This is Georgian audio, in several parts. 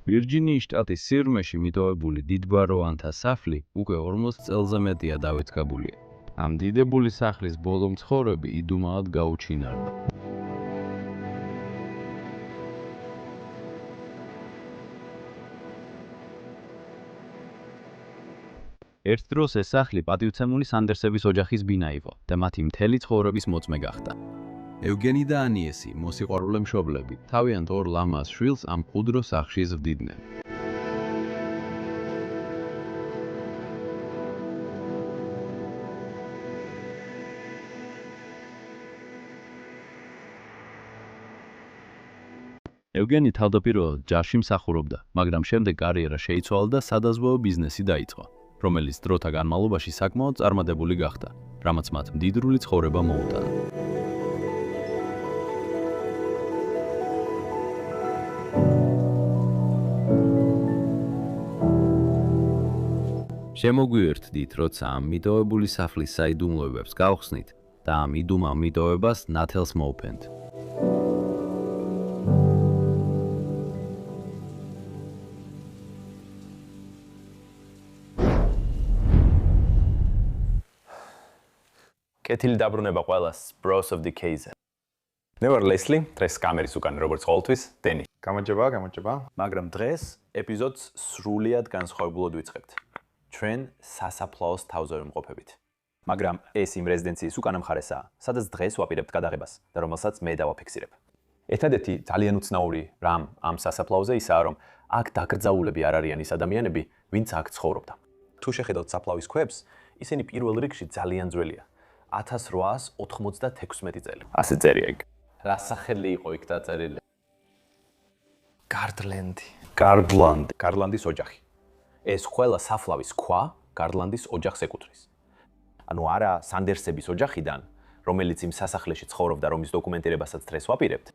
ვირჯინიის შტატის სიღრმეში მიტოვებული დიდგვაროვანთა სახლი უკვე 40 წელზე მეტია დავიწყებულია. ამ დიდებული სახლის ბოლო მცხოვრები იდუმალად გაუჩინარდა. ერთ დროს ეს სახლი პატივცემული სანდერსების ოჯახის ბინა იყო და მათი მთელი ცხოვრების მოწმე გახდა. ევგენი და ანიესი, მოსიყვარულე მშობლები, თავიანთ ორ ლამაზ შვილს ამ მყუდრო სახლში ზრდიდნენ. ევგენი თავდაპირველად ჯარში მსახურობდა, მაგრამ შემდეგ კარიერა შეიცვალა და სადაზღვევო ბიზნესი დაიწყო, რომელიც დროთა განმავლობაში საკმაოდ წარმატებული გახდა, რამაც მათ მდიდრული ცხოვრება მოუტანა. შემოგვიერთდით, როცა ამ მიტოვებული სახლის საიდუმლოებებს გავხსნით და ამ იდუმალ მიტოვებას ნათელს მოვფენთ. კეთილი დაბრუნება ყველას, Bros of Decay-ზე. მე ვარ ლესლი, დღეს კამერის უკან როგორც ყოველთვის, დენი. გამარჯობა. მაგრამ დღეს ეპიზოდს სრულიად განსხვავებულად ვიწყებთ. ჩვენ სასაფლაოს თავზე ვიმყოფებით. მაგრამ ეს იმ რეზიდენციის უკანა მხარესაა, სადაც დღეს ვაპირებთ გადაღებას და რომელსაც მე დავაფიქსირებ. ერთადერთი ძალიან უცნაური რამ ამ სასაფლაოზე ისაა, რომ აქ დაკრძალულები არ არიან ის ადამიანები, ვინც აქ ცხოვრობდა. თუ შეხედავთ საფლავის ქვებს, ისინი პირველ რიგში ძალიან ძველია. 1896 წელი. ასე წერია იქ. რა სახელი იყო იქ დაწერილი? გარდლანდის ოჯახი. ეს ყველა საფლავის ქვა გარდლანდის ოჯახს ეკუთვნის. ანუ არა სანდერსების ოჯახიდან, რომელიც იმ სასახლეში ცხოვრობდა, რომის დოკუმენტირებასაც დღეს ვაპირებთ.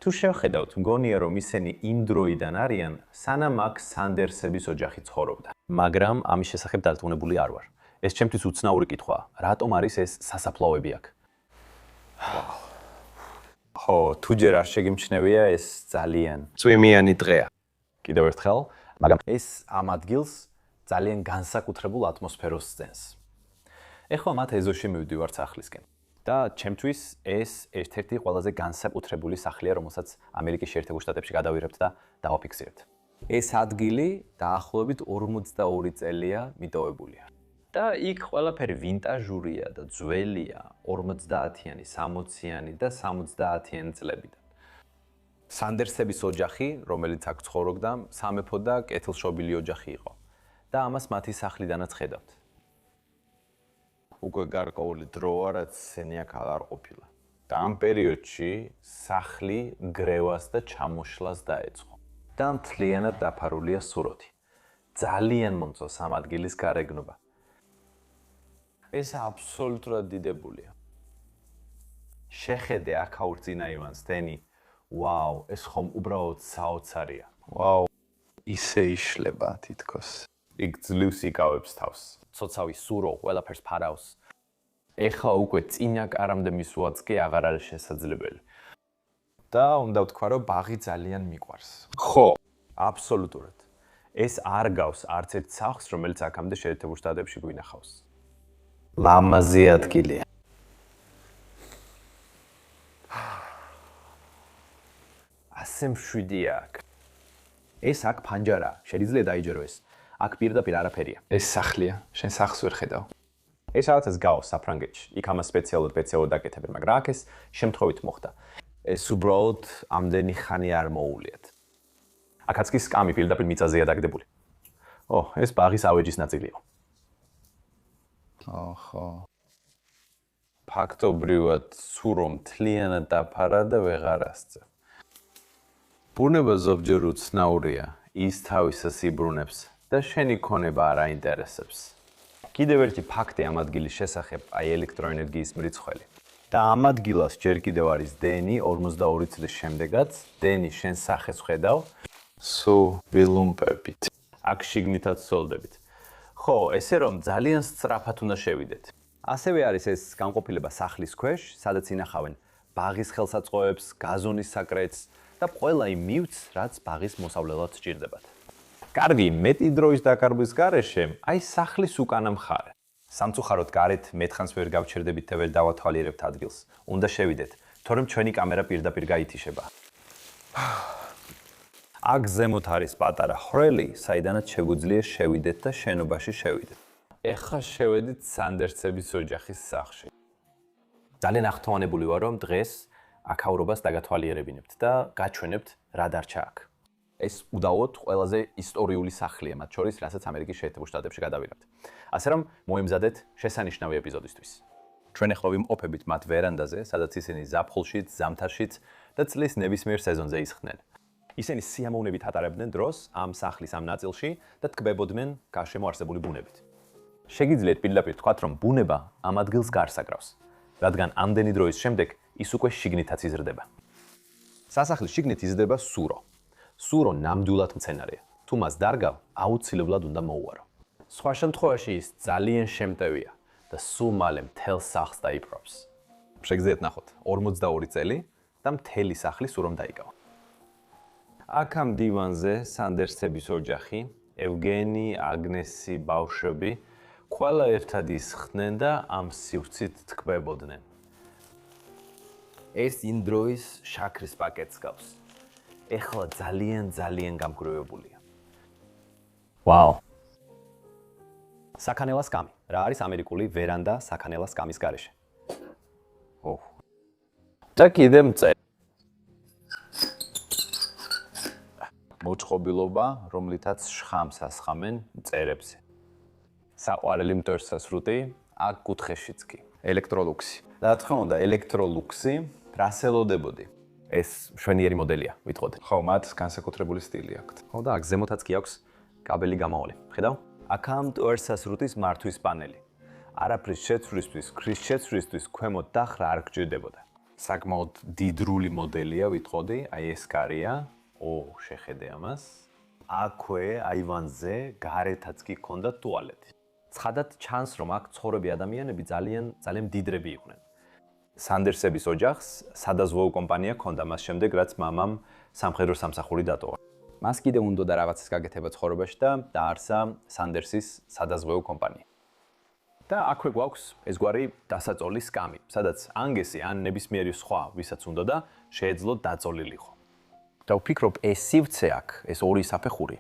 თუ შევხედავთ, მგონია რომ ისინი იმ დროიდან არიან, სანამ აქ სანდერსების ოჯახი ცხოვრობდა. მაგრამ ამის შესახებ დარწმუნებული არ ვარ. ეს ჩემთვის უცნაური კითხვაა. რატომ არის ეს სასაფლაოები აქ? ხო, თუ ჯერ არ შეგიმჩნევია, ეს ძალიან წვიმიანი დღეა. კიდევ ერთხელ, მაგრამ ეს ამ ადგილს ძალიან განსაკუთრებულ ატმოსფეროს სცემს. ეხლა მათ ეზოში მივდივართ სახლისკენ. და ჩემთვის ეს ერთ-ერთი ყველაზე განსაკუთრებული სახლია, რომელსაც ამერიკის შეერთებულ შტატებში გადავირებთ და დავაფიქსირებთ. ეს ადგილი დაახლოებით 42 წელია მიტოვებულია. და იქ ყველაფერი ვინტაჟურია და ძველია 50-იანი, 60-იანი და 70-იანი წლებიდან. სანდერსების ოჯახი, რომელიც აქ ცხოვრობდა, სამეფო და კეთილშობილი ოჯახი იყო. და ამას მათი სახლიდანაც ხედავთ. უკვე გარკვეული დროა, რაც ისინი აქ არ ყოფილა. და ამ პერიოდში სახლი გრევას და ჩამოშლას დაეწყო. და მთლიანად დაფარულია სუროთი. ძალიან მომწონს ამ ადგილის გარეგნობა. ეს აბსოლუტურად დიდებულია. შეხედე აქაურ წინაივანს, დენი. ვაუ, ეს ხომ უბრალოდ საოცარია. ვაუ, ისე იშლება თითქოს. იქ ძლივს იკავებს თავს. ცოცავი სურო ყველაფერს ფარავს. ეხლა უკვე წინა კარამდე მისვლაც კი აღარ არის შესაძლებელი. და უნდა ვთქვა, რომ ბაღი ძალიან მიყვარს. ხო, აბსოლუტურად. ეს არ გავს არც ერთ სახლს, რომელიც აქამდე შეერთებულ შტატებში გვინახავს. ლამაზი ადგილია. ასე მშვიდია აქ. ეს აქ ფანჯარაა, შეიძლება დაიჯერო ეს. აქ პირდაპირ არაფერია. ეს სახლია, შენ სახლს ვერ ხედავ. ეს რაღაცას გავს საფრანგეთში. იქ ამას სპეციალურად აკეთებენ, მაგრამ აქ ეს შემთხვევით მოხდა. ეს უბრალოდ ამდენი ხანი არ მოუვლიათ. აქაც კი სკამი პირდაპირ მიწაზეა დაგდებული. ეს ბაღის ავეჯის ნაწილი იყო. ხო. ფაქტობრივად სურო მთლიანად დაფარა და ვეღარ ასწევ. ბუნება ზოგჯერ უცნაურია, ის თავისას იბრუნებს და შენი ქონება არ აინტერესებს. კიდევ ერთი ფაქტი ამ ადგილის შესახებ, აი ელექტროენერგიის მრიცხველი. და ამ ადგილას ჯერ კიდევ არის დენი 42 წლის შემდეგაც, დენი შენ სახეს ხედავ, სუ ვილუმპებით. აქ შიგნითაც სოლდებით. ხო, ესე რომ ძალიან სწრაფად უნდა შევიდეთ. ასევე არის ეს განყოფილება სახლის ქვეშ, სადაც ინახავენ ბაღის ხელსაწყოებს, გაზონის საკრეთს და ყველა იმ მივც, რაც ბაღის მოსავლელად სჭირდებათ. კარგი, მეტი დროის დაკარგვის გარეშე, აი სახლის უკანა მხარე. სამწუხაროდ გარეთ მეთხანს ვერ გავჩერდებით და ვერ დავათვალიერებთ ადგილს. უნდა შევიდეთ, თორემ ჩვენი კამერა პირდაპირ გაითიშება. აქ ზემოთ არის პატარა ხრელი, საიდანაც შეგვიძლია შევიდეთ და შენობაში შევიდეთ. ეხლა შევედით სანდერსების ოჯახის სახლში. ძალიან ახთოვანებული ვარ, რომ დღეს აქაურობას დაგათვალიერებინებთ და გაჩვენებთ რა დარჩა აქ. ეს უდაოდ ყველაზე ისტორიული სახლია, მათ შორის, რასაც ამერიკის შეერთებულ შტატებში გადავიღებთ. ასე რომ მოემზადეთ შესანიშნავი ეპიზოდისთვის. ჩვენ ახლა ვიმყოფებით მათ ვერანდაზე, სადაც ისინი ზაფხულშიც, ზამთარშიც და წლის ნებისმიერ სეზონზე ისხდნენ. ისინი სიამოვნებით ატარებდნენ დროს ამ სახლის ამ ნაწილში და თკბებოდნენ გარშემო არსებული ბუნებით. შეგიძლიათ პირდაპირ თქვათ, რომ ბუნება ამ ადგილს გარს აკრავს, რადგან ამდენი დროის შემდეგ ის უკვე შიგნითაც იზრდება. სასახლის შიგნით იზრდება სურო. სურო ნამდვილად მცენარეა. თუ მას დარგავ, აუცილებლად უნდა მოუარო. სხვა შემთხვევაში ის ძალიან შემტევია და სულ მალე მთელ სახლს დაიპყრობს. შეგიძლიათ ნახოთ 42 წელი და მთელი სახლი სურომ დაიკავა. აქ ამ დივანზე სანდერსების ოჯახი, ევგენი, აგნესი, ბავშვები ყველა ერთად ისხდნენ და ამ სივრცით თკბებოდნენ. ეს იმ დროის შაქრის პაკეტს გავს. ეხლა ძალიან გამგროვებულია. ვაუ. საქანელას კამი. რა არის ამერიკული ვერანდა საქანელას კამის გარეშე? ოჰ. და კიდე მწერი. მოწყობილობა, რომლითაც შხამს ასხამენ მწერებზე. საყვარელი მტვერსასრუტი, აქ კუთხეშიც კი. ელექტროლუქსი. რა თქმა უნდა, ელექტროლუქსი, რას ელოდებოდი? ეს მშვენიერი მოდელია, ვიტყოდი. ხო, მათ განსაკუთრებული სტილი აქვთ. ხო და აქ ზემოთაც კი აქვს კაბელი გამავალი. ხედავ? აქა მტვერსასრუტის მართვის პანელი. არაფრის შეცვლისთვის, ქრის შეცვლისთვის ქვემოთ დახრა არ გჭირდებოდა. საკმაოდ დიდრული მოდელია, ვიტყოდი, აი ეს კარია. შეხედე ამას. აქვე აივანზე გარეთაც კი ჰქონდა ტუალეტი. ცხადად ჩანს, რომ აქ ცხოვრები ადამიანები ძალიან მდიდრები იყვნენ. სანდერსების ოჯახს სადაზღვეო კომპანია ჰქონდა მას შემდეგ, რაც მამამ სამხედრო სამსახური დატოვა. მას კიდე უნდოდა რაღაცას გაკეთება ცხოვრებაში და დაარსა სანდერსის სადაზღვეო კომპანია. და აქვე გვაქვს ესგვარი დასაწოლის კამი, სადაც ანგესი ან ნებისმიერი სხვა, ვისაც უნდოდა, შეეძლოთ დაწოლილიყო. და ვფიქრობ, ეს სივრცე აქ, ეს ორი საფეხური,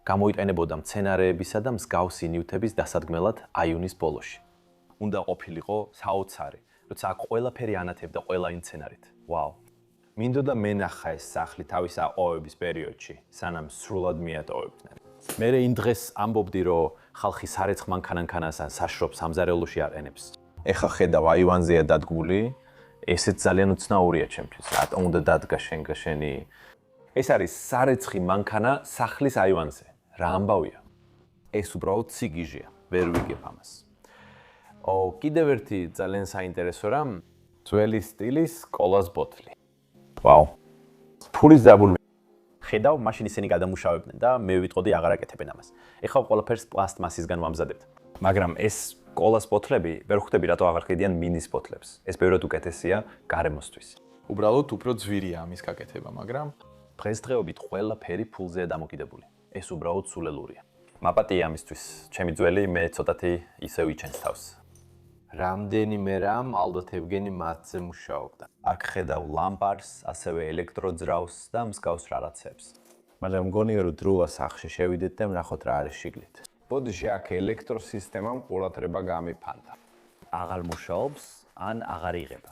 გამოიყენებოდა მცენარეებისა და მსგავსი ნივთების დასადგმელად აიუნის ბოლოში. უნდა ყოფილიყო საოცარი, როცა აქ ყველაფერი ანათებდა ყველა იმ მცენარით. ვაუ. მინდოდა მენახა ეს სახლი თავის აყვავების პერიოდში, სანამ სრულად მიატოვებდნენ. მე იმ დღეს ამბობდი, რომ ხალხი სარეცხ მანქანას ან საშრობს სამზარეულოში აყენებს. ეხა ხედავ აივანზეა დადგმული, ესეც ძალიან უცნაურია ჩემთვის. რატომ უნდა დადგა შენი? ეს არის სარეცხი მანქანა სახლის აივანზე. რა ამბავია? ეს უბრალოდ სიგიჟეა, ვერ ვიგებ ამას. კიდევ ერთი ძალიან საინტერესო რამ, ძველი სტილის კოლას ბოთლი. ვაუ. ფულის დაბურმე. ხედავ, მაშინ ისინი გადამუშავებდნენ და მე ვიტყოდი აღარ აკეთებენ ამას. ეხლა ყველაფერს პლასტმასისგან ვამზადებთ. მაგრამ ეს კოლას ბოთლები ვერ ხვდები რატო აღარ ყიდიან მინის ბოთლებს. ეს ბევრად უკეთესია გარემოსთვის. უბრალოდ უფრო ძვირია ამის გაკეთება, მაგრამ დღესდღეობით ყველაფერი ფულზეა დამოკიდებული. ეს უბრალოდ სულელურია. მაპატია ამისთვის. ჩემი ძველი მე ცოტათი ისე ვიჩენს თავს. რამდენიმე რამ ალბათ ევგენი მათზე მუშაობდა. აქ ხედავ ლამპარს, ასევე ელექტროძრავს და მსგავს რაღაცებს. მაგრამ მგონია რომ დროა სახლში შევიდეთ და ვნახოთ რა არის შიგნით. ბოდიში აქ ელექტროსისტემამ ყურადღება გამიფანტა. აღარ მუშაობს ან აღარ იღება.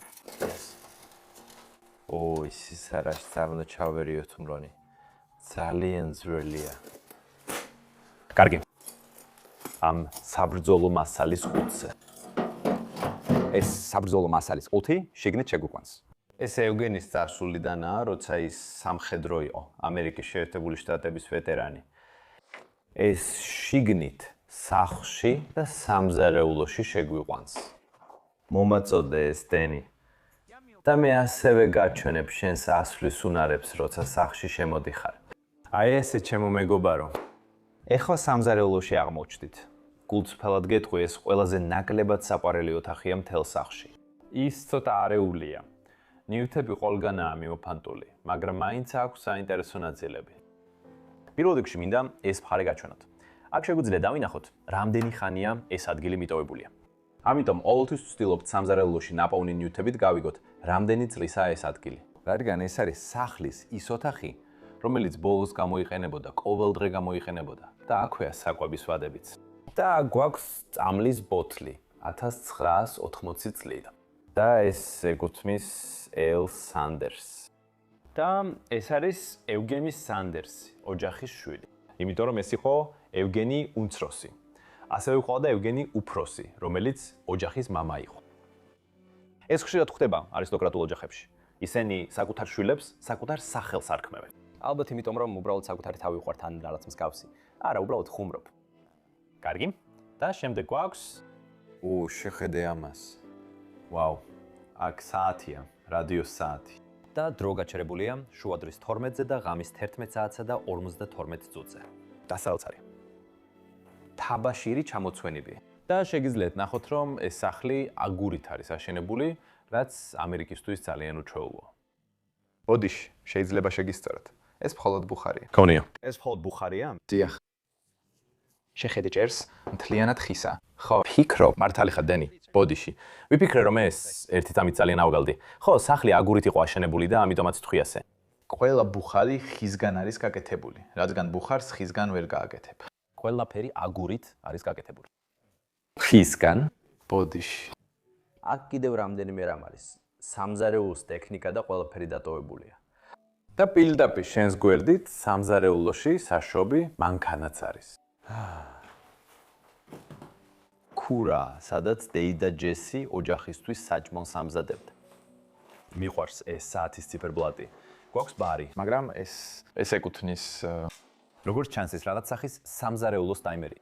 ის არაში უნდა ჩავერიოთ მრონი. ძალიან ძვირია. კარგი. ამ საბრძოლო მასალის ხუთზე. ეს საბრძოლო მასალის 5 შიგნით შეგვიყვანს. ეს ევგენის წარსულიდანაა, როცა ის სამხედრო იყო, ამერიკის შეერთებული შტატების ვეტერანი. ეს შიგნით სახლში და სამზარეულოში შეგვიყვანს. მომაწოდე ეს დენი. და მე ასევე გაჩვენებ შენს ასვლის უნარებს, როცა სახლში შემოდიხარ. აი ესე ჩემო მეგობარო. ეხლა სამზარეულოში აღმოჩნდით. გულწრფელად გეტყვი, ეს ყველაზე ნაკლებად საყვარელი ოთახია მთელ სახლში. ის ცოტა არეულია. ნივთები ყველგანაა მიმოფანტული, მაგრამ მაინც აქვს საინტერესო ნაწილები. პირველ რიგში მინდა ეს მხარე გაჩვენოთ. აქ შეგვიძლია დავინახოთ, რამდენი ხანია ეს ადგილი მიტოვებულია. ამიტომ ყოველთვის ვცდილობთ სამზარეულოში ნაპოვნი ნივთებით გავიგოთ, რამდენი წლისაა ეს ადგილი. რადგან ეს არის სახლის ის ოთახი, რომელიც ბოლოს გამოიყენებოდა, ყოველდღე გამოიყენებოდა და აქვეა საკვების ვადებიც. და გვაქვს წამლის ბოთლი 1980 წლიდან. და ეს ეკუთვნის ელ სანდერსს. და ეს არის ევგენი სანდერსი, ოჯახის შვილი. იმიტომ რომ ეს იყო ევგენი უმცროსი. ასევე ყავდა ევგენი უფროსი, რომელიც ოჯახის მამა იყო. ეს ხშირად ხდება არისტოკრატულ ოჯახებში. ისინი საკუთარ შვილებს საკუთარ სახელს არქმევენ. ალბათ იმიტომ რომ უბრალოდ საკუთარი თავი უყვართ ან რაღაც მსგავსი. არა, უბრალოდ ხუმრობ. კარგი? და შემდეგ გვაქვს შეხედე ამას. ვაუ, აქ საათია, რადიოს საათი. და დრო გაჩერებულია შუადღის 12-ზე და ღამის 11 საათსა და 52 წუთზე. დასაოცარი. თაბაშირი ჩამოცვენები. და შეგიძლიათ ნახოთ, რომ ეს სახლი აგურით არის აშენებული, რაც ამერიკისთვის ძალიან უჩვეულოა. ბოდიში, შეიძლება შეგისწოროთ. ეს მხოლოდ ბუხარია. გონია. ეს მხოლოდ ბუხარია? დიახ. შეხედე ჭერს? მთლიანად ხისა. ხო, ფიქრობ, მართალი ხარ დენი, ბოდიში. ვიფიქრე რომ ეს ერთი წამით ძალიან ავგალდი. ხო, სახლი აგურით იყო აშენებული და ამიტომაც თქვი ასე. ყველა ბუხარი ხისგან არის გაკეთებული, რადგან ბუხარს ხისგან ვერ გააკეთებ. ყველაფერი აგურით არის გაკეთებული. ხისგან? ბოდიში. აქ კიდევ რამდენიმე რამ არის. სამზარეულოს ტექნიკა და ყველაფერი დატოვებულია. და პირდაპირ შენს გვერდით სამზარეულოში საშობი მანქანაც არის. ქურა, სადაც დეიდა ჯესი ოჯახისთვის საჭმელს ამზადებდა. მიყვარს ეს საათის ციფერბლატი. გვაქვს ბარი, მაგრამ ეს ეკუთვნის როგორც ჩანს ეს რაღაც სახის სამზარეულოს ტაიმერი.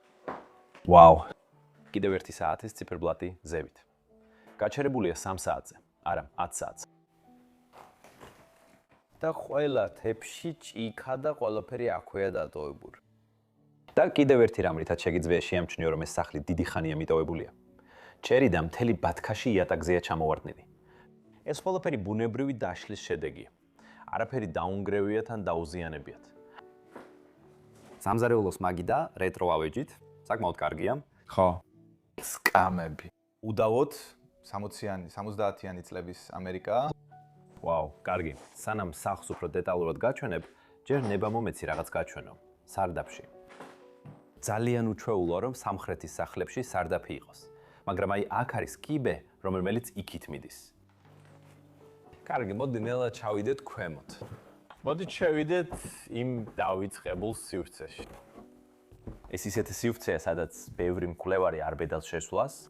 ვაუ. კიდევ ერთი საათის ციფერბლატი ზევით. გაჩერებულია 3 საათზე, არა 10 საათზე. და ყველა თეფში ჭიქა და ყველაფერი აქვეა დატოვებული. და კიდევ ერთი რამ, რითაც შეგიძლია შეამჩნიო, რომ ეს სახლი დიდი ხანია მიტოვებულია. ჩერი და მთელი ბათქაში იატაკზეა ჩამოვარდნილი. ეს ყველაფერი ბუნებრივი დაშლის შედეგია. არაფერი დაუნგრევიათ ან დაუზიანებიათ. სამზარეულოს მაგიდა რეტრო ავეჯით, საკმაოდ კარგია. ხო. სკამები. უდავოდ 60-იანი, 70-იანი წლების ამერიკა. ვაუ, კარგი. სანამ სახლს უფრო დეტალურად გაჩვენებ, ჯერ ნება მომეცი რაღაც გაჩვენო. სარდაფში. ძალიან უჩვეულოა, რომ სამხრეთის სახლებში სარდაფი იყოს. მაგრამ აი აქ არის კიბე, რომელიც იქით მიდის. კარგი, მოდი ნელა ჩავიდეთ ქვემოთ. მოდით შევიდეთ იმ დავიწყებულ სივრცეში. ეს ისეთი სივრცეა, სადაც ბევრი მკვლევარი არ ბედავს შესვლას.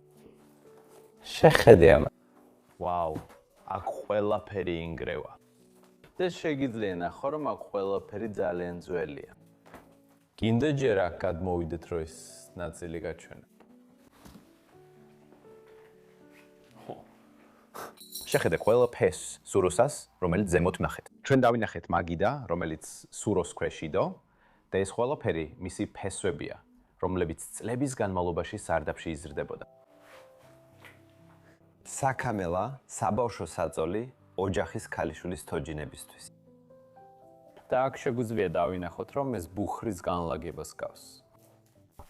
შეხედე ამ. ვაუ, აქ ყველაფერი ინგრევა. და შეგიძლია ნახო, რომ აქ ყველაფერი ძალიან ძველია. გინდა ჯერ აქ გადმოვიდეთ, რომ ეს ნაწილი გაჩვენებ. შეხედე ყველა ფესს, სუროსას, რომელიც ზემოთ ვნახეთ. ჩვენ დავინახეთ მაგიდა, რომელიც სუროს ქვეშიდო და ეს ყველაფერი მისი ფესვებია, რომლებიც წლების განმავლობაში სარდაფში იზრდებოდა. საკამელა, საბავშვო საწოლი ოჯახის ქალიშვილის თოჯინებისთვის. და აქ შეგვიძლია დავინახოთ, რომ ეს ბუხრის განლაგებას გავს.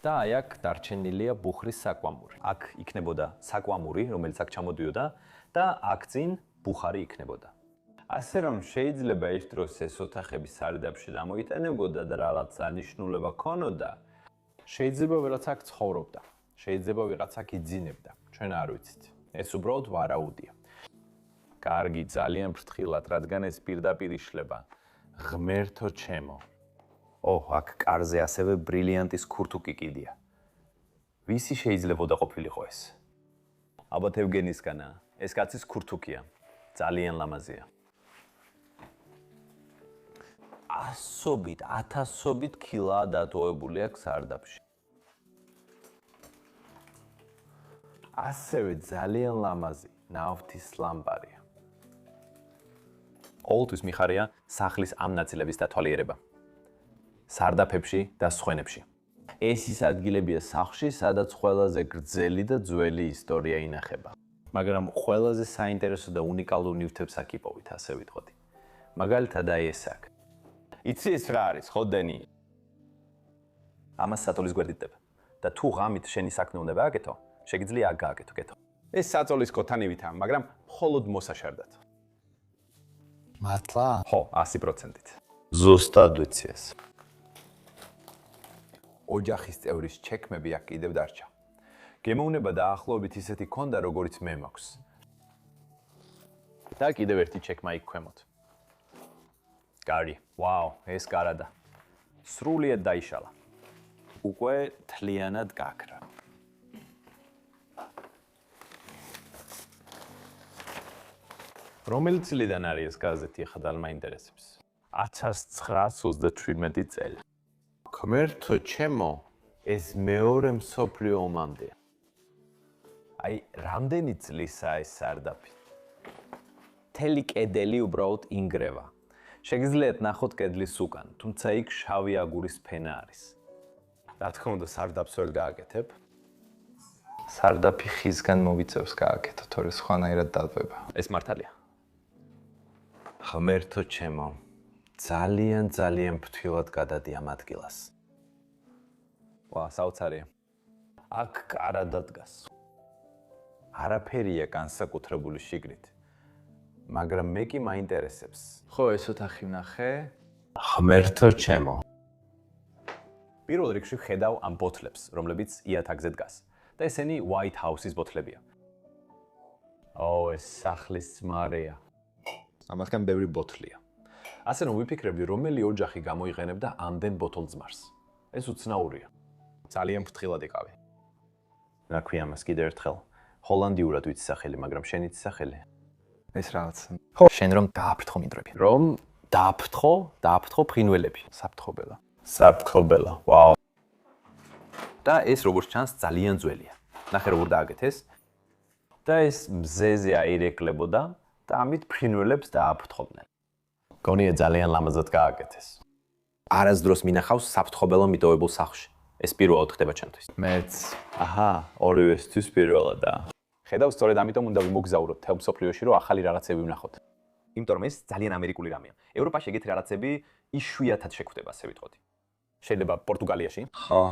და აი აქ დარჩენილია ბუხრის საკვამური. აქ იქნებოდა საკვამური, რომელიც აქ ჩამოდიოდა და აქ წინ ბუხარი იქნებოდა. ასე რომ შეიძლება ის დროს ეს ოთახები სარდაფში გამოიყენებოდა და რაღაც ანიშნულება ქონოდა. შეიძლება ვიღაც აქ ცხოვრობდა. შეიძლება ვიღაც აქ იძინებდა. ჩვენ არ ვიცით. ეს უბრალოდ ვარაუდია. კარგი, ძალიან ფრთხილად, რადგან ეს პირდაპირ იშლება. ღმერთო ჩემო. აქ კარზე ასევე ბრილიანტის ქურთუკი კიდია. ვისი შეიძლება ყოფილიყო ეს? ალბათ ევგენისგანაა. ეს კაცის ქურთუკია. ძალიან ლამაზია. ასობით, ათასობით კილოა დატოვებული აქვს სარდაფში. ასევე ძალიან ლამაზი ნავთის ლამპარია. ყოველთვის მიხარია სახლის ამ ნაწილების დათვალიერება. სარდაფებში და სხვენებში. ეს ის ადგილებია სახლში, სადაც ყველაზე გრძელი და ძველი ისტორია ინახება. მაგრამ ყველაზე საინტერესო და უნიკალურ ნივთებს აქ იპოვით, ასე ვიტყოდი. მაგალითად აი ეს აქ. იცი ეს რა არის, ხო დენი? ამას საწოლის გვერდით დება. და თუ ღამით შენი საქმე უნდა გააკეთო, შეგიძლია აქ გააკეთო, კეთო. ეს საწოლის კოთანივითაა, მაგრამ მხოლოდ მოსაშარდად. მართლა? ხო, 100%-ით. ზუსტად ვიცი ეს. ოჯახის წევრის ჩექმები აქ კიდევ დარჩა. გემოვნება დაახლოებით ისეთი ქონდა, როგორც მე მაქვს. და კიდევ ერთი ჩექმა იქ ქვემოთ. კარი, ვაუ, ეს კარადა. სრულიად დაიშალა. უკვე თლიანად გაქრა. რომელი წლიდან არის ეს გაზეთი, ახლა მაინტერესებს. 1937 წელი. ღმერთო ჩემო, ეს მეორე მსოფლიო ომამდე. აი, რამდენი წლისაა ეს სარდაფი? მთელი კედელი უბრალოდ ინგრევა. შეგიძლიათ ნახოთ კედლის უკან, თუმცა იქ შავი აგურის ფენა არის. რა თქმა უნდა, სარდაფს ვერ გააკეთებ. სარდაფი ხისგან მოვიწევს გააკეთო, თორე სხვანაირად დადვება. ეს მართალია. ღმერთო ჩემო, ძალიან ფრთხილად გადადი ამ ადგილას. ვა, საოცარია. აქ კარადა დგას. არაფერია განსაკუთრებული შიგნით. მაგრამ მე კი მაინტერესებს. ხო, ეს ოთახი ვნახე. ღმერთო ჩემო. პირველ რიგში ხედავ ამ ბოთლებს, რომლებიც იათაგზე დგას. და ესენი White House-ის ბოთლებია. ო, ეს სახლის ძმარეა. ამათგან ბევრი ბოთლია. ასე რომ ვიფიქრებდი, რომელი ოჯახი გამოიყენებდა ამდენ ბოთლძმარს. ეს უცნაურია. ძალიან ფრთხილად იყავი. რა ქვია მას კიდევ ერთხელ? ჰოლანდიურად ვიცი სახელი, მაგრამ შენ იცი სახელი? ეს რაღაც. ხო, შენ რომ დააფრთხო მინდვრები. რომ დააფრთხო ფრინველები. საფრთხობელა. საფრთხობელა. ვაუ. და ეს როგორც ჩანს ძალიან ძველია. ნახე როგორ დააკეთეს. და ეს მზეზე აირეკლებოდა და ამით ფრინველებს დააფრთხობდნენ. გონია ძალიან ლამაზად გააკეთეს. არასდროს მინახავს საფრთხობელო მიტოვებულ სახლში. ეს პირველად ხდება ჩემთვის. მეც. აჰა, ორივესთვის პირველადაა. ხედავ, სწორედ ამიტომ უნდა ვიმოგზავროთ თელ მსოფლიოში, რომ ახალი რაღაცები ვნახოთ. იმიტომ რომ ეს ძალიან ამერიკული რამეა. ევროპაში ეგეთი რაღაცები იშვიათად შეგვხვდება, ასე ვიტყოდი. შეიძლება პორტუგალიაში? ხო.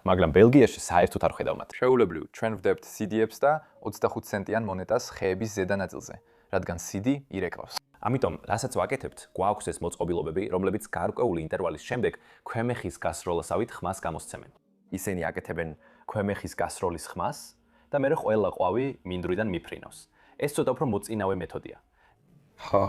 მაგრამ ბელგიაში საერთოდ არ ხედავ მათ. შეულებრივ, ჩვენ ვდებთ CD-ებს და 25 ცენტიან მონეტას ხეების ზედა ნაწილზე, რადგან CD ირეკლავს. ამიტომ, რასაც ვაკეთებთ, გვაქვს ეს მოწყობილობები, რომლებიც გარკვეული ინტერვალის შემდეგ ქვემეხის გასროლასავით ხმას გამოსცემენ. ისინი აკეთებენ ქვემეხის გასროლის ხმას და მერე ყველა ყვავი მინდვრიდან მიფრინავს. ეს ცოტა უფრო მოწინავე მეთოდია. ხო.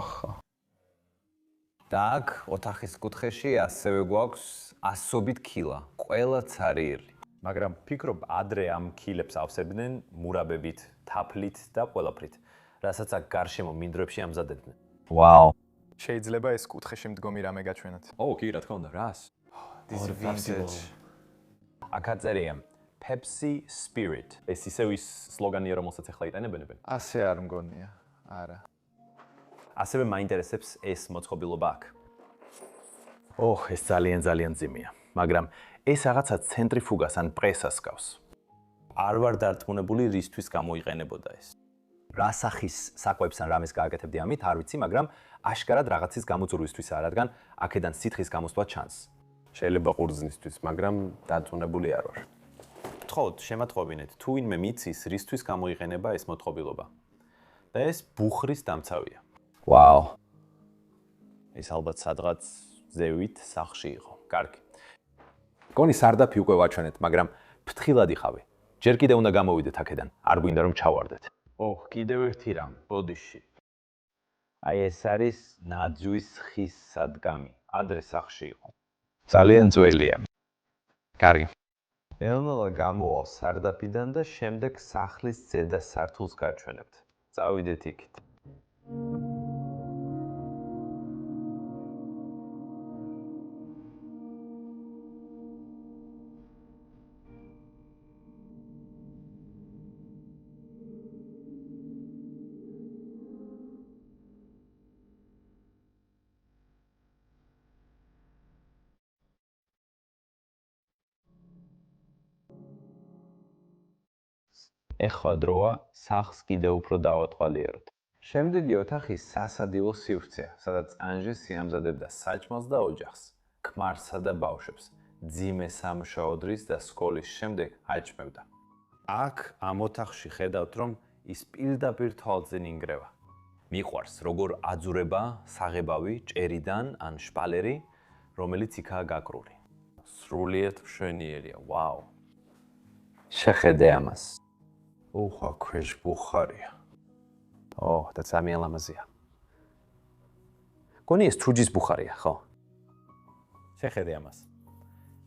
და აქ ოთახის კუთხეში ასევე გვაქვს ასობით ქილა, ყველა ცარიელი. მაგრამ ფიქრობ, ადრე ამ ქილებს ავსებდნენ მურაბებით, თაფლით და ყველაფრით, რასაც აქ გარშემო მინდვრებში ამზადებდნენ. ვაუ. შეიძლება ეს კუთხეში მდგომი რამე გაჩვენოთ. ო, კი, რა თქმა უნდა, რას? This vintage. აქ აწერია Pepsi Spirit. ეს ისევ ის სლოგანია, რომელსაც ახლა იტანებენ. ასე არ მგონია. არა. ასევე მაინტერესებს ეს მოწყობილობა აქ. ოჰ, ეს ძალიან ძიმია, მაგრამ ეს რაღაცა ცენტრიფუგას ან პრესას გავს. არ ვარ დარწმუნებული, რისთვის გამოიყენებოდა ეს. რა სახის საკვებს ან რამეს გააკეთებდი ამით, არ ვიცი, მაგრამ აშკარად რაღაცის გამოწურვისთვისაა, რადგან აქედან სითხის გამოსვლა ჩანს. შეიძლება ყურძნისთვის, მაგრამ დარწმუნებული არ ვარ. თხოვთ, შემატყობინეთ, თუ ვინმე მიცის, რისთვის გამოიყენება ეს მოწყობილობა. და ეს ბუხრის დამცავია. ვაუ. ეს ალბათ სადღაც ზევით სახლში იყო. კარგი. გონი სარდაფი უკვე ვაჩვენეთ, მაგრამ ფრთხილად იყავი. ჯერ კიდევ უნდა გამოვიდეთ აქედან. არ გვინდა რომ ჩავარდეთ. ოჰ, კიდევ ერთი რამ, ბოდიში. აი ეს არის ნაძვის ხის სადგამი. ადრე სახლში იყო. ძალიან ძველია. კარგი. ელნოლა გამოვალ სარდაფიდან და შემდეგ სახლის ზედა სართულს გაჩვენებთ. წავიდეთ იქით. ეხლა დროა სახლს კიდევ უფრო დავატყვალიეროთ. შემდეგი ოთახი სასადილო სივრცეა, სადაც ანჟე სიამზადებდა საჭმელს და ოჯახს, ქმარსა და ბავშვებს, ძიმე სამუშაო დრის და სკოლის შემდეგ აჭმევდა. აქ ამ ოთახში ხედავთ, რომ ის პირდაპირ თვალწინ ინგრევა. მიყვარს, როგორ აძურება საღებავი ჭერიდან ან შპალერი, რომელიც იქაა გაკრული. სრულიად მშვენიერია, ვაუ. შეხედე ამას. უხა ქვეშ ბუხარია. და ძალიან ლამაზია. გონი ეს თრუჯის ბუხარია, ხო? შეხედე ამას.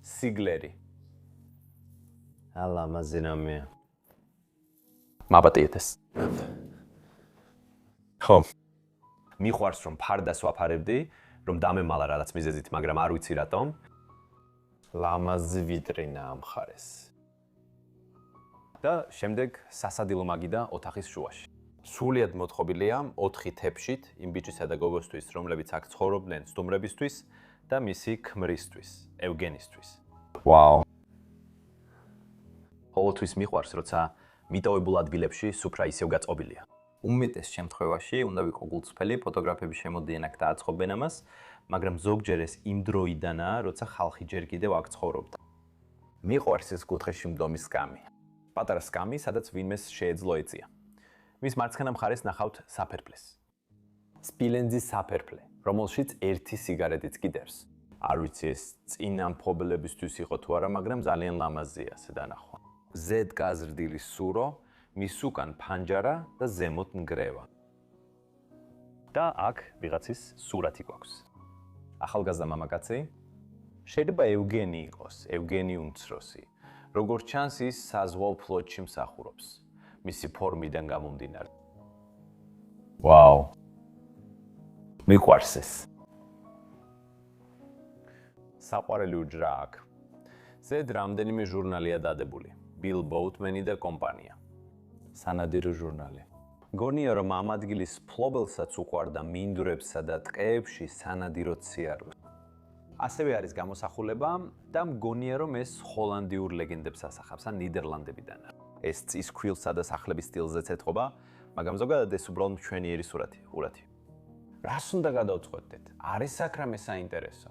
სიგლერი. ლამაზი რამეა. მაბატიეთ ეს. ხო. მიყვარს რომ ფარდას ვაფარებდი, რომ დამემალა რაღაც მიზეზით, მაგრამ არ ვიცი რატომ. ლამაზი ვიტრინა ამ ხარეს. და შემდეგ სასადილო მაგიდა ოთახის შუაში. სრულიად მოთხოვილია 4 თეფშით იმ ბიჭისა და გოგოსთვის, რომლებიც აქ ცხოვრობდნენ სტუმრებისთვის და მისი ქმრისთვის, ევგენისთვის. ვაუ. ყოველთვის მიყვარს, როცა მიტოვებულ ადგილებში სუფრა ისევ გაწყობილია. უმეტეს შემთხვევაში უნდა ვიყო გულწრფელი, ფოტოგრაფები შემოდიან აქ და აწყობენ ამას, მაგრამ ზოგჯერ ეს იმ დროიდანაა, როცა ხალხი ჯერ კიდევ აქ ცხოვრობდა. მიყვარს ეს კუთხეში მდგომი სკამი. პატარა სკამი, სადაც ვინმეს შეეძლო ეწია. მის მარცხენა მხარეს ნახავთ საფერფლეს. სპილენძის საფერფლე, რომელშიც ერთი სიგარეტიც კიდევს. არ ვიცი ეს წინა მფლობელებისთვის იყო თუ არა, მაგრამ ძალიან ლამაზია ასე დანახვა. ზედ გაზრდილი სურო, მის უკან ფანჯარა და ზემოთ ნგრევა. და აქ ვიღაცის სურათი გვაქვს. ახალგაზრდა მამაკაცი, შეიძლება ევგენი იყოს, ევგენი უმცროსი. როგორც ჩანს, ის საზღვაო ფლოტში მსახურობს. მისი ფორმიდან გამომდინარე. ვაუ. მიყვარს ეს. საყვარელი უჯრა აქ. ზედ რამდენიმე ჟურნალია დადებული. ბილ ბოუთმენი და კომპანია. სანადირო ჟურნალი. გონია რომ ამ ადგილის ფლობელსაც უყვარდა მინდვრებსა და ტყეებში სანადირო ციაროს. ასევე არის გამოსახულება და მგონია რომ ეს ჰოლანდიურ ლეგენდებს ასახავს ან ნიდერლანდებიდან. ეს წის ქვილსა და სახლების სტილზეც ეთყობა, მაგრამ ზოგადად ეს უბრალოდ მშვენიერი სურათია, ურათი. რას უნდა გადავწყვეტდეთ? არის აქ რამე საინტერესო?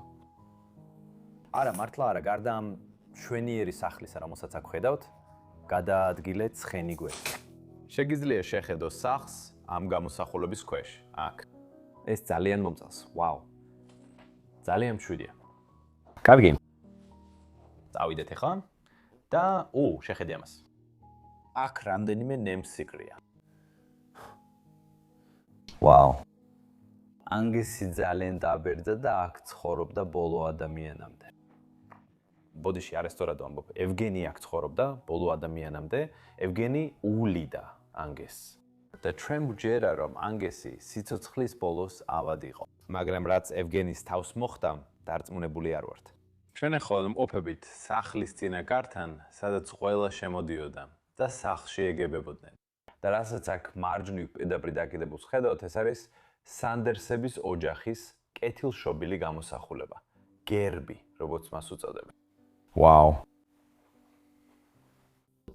არა, მართლა არა, გარდა ამ მშვენიერი სახლისა, რომელსაც აქ ხედავთ, გადაადგილეთ ცხენი გვერდი. შეგიძლია შეხედო სახლს ამ გამოსახულების ქვეშ, აქ. ეს ძალიან მომწონს. ვაუ. ძალიან მშვიდია. კარგი. წავიდეთ ახლა და შეხედე ამას. აქ რამდენიმე ნემსიკრია. ვაუ. ანგესი ძალიან დაბერძა და აქ ცხოვრობდა ბოლო ადამიანამდე. ბოდიში არესტორადო ამბობ. ევგენი აქ ცხოვრობდა ბოლო ადამიანამდე. ევგენი ულიდა ანგესს. და ჩვენ ვჯერა რომ ანგესი სიცოცხლის ბოლოს ავად იყო. მაგრამ რაც ევგენის თავს მოხდა, დარწმუნებული არ ვართ. ჩვენ ახლა მყოფებით სახლის წინა კართან, სადაც ყველა შემოდიოდა და სახლში ეგებებოდნენ. და რასაც აქ მარჯვნივ პირდაპირ დაკიდებულს ხედავთ, ეს არის სანდერსების ოჯახის კეთილშობილი გამოსახულება. გერბი, როგორც მას უწოდებენ. ვაუ.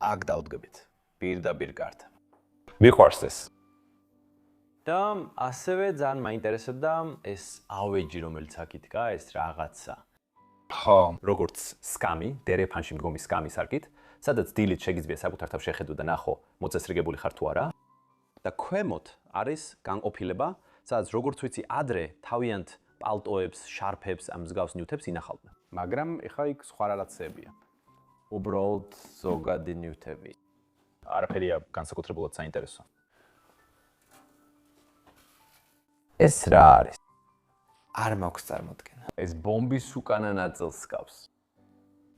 აქ დავდგებით. პირდაპირ კართან. მიყვარს ეს. და ასევე ძალიან მაინტერესებდა ეს ავეჯი, რომელიც აქ იდგა, ეს რაღაცა. ხო, როგორც სკამი, დერეფანში მდგომი სკამის არკით, სადაც დილით შეგიძლია საკუთარ თავს შეხედო და ნახო, მოწესრიგებული ხარ თუ არა. და ქვემოთ არის განყოფილება, სადაც როგორც ვიცი, ადრე თავიანთ პალტოებს, შარფებს, ამ მსგავს ნივთებს ინახავდნენ. მაგრამ ეხლა იქ სხვა რაღაცებია. უბრალოდ ზოგადი ნივთები. არაფერია განსაკუთრებულად საინტერესო. ეს რა არის? არ მაქვს წარმოდგენა. ეს ბომბის უკანა ნაწილს ჰგავს.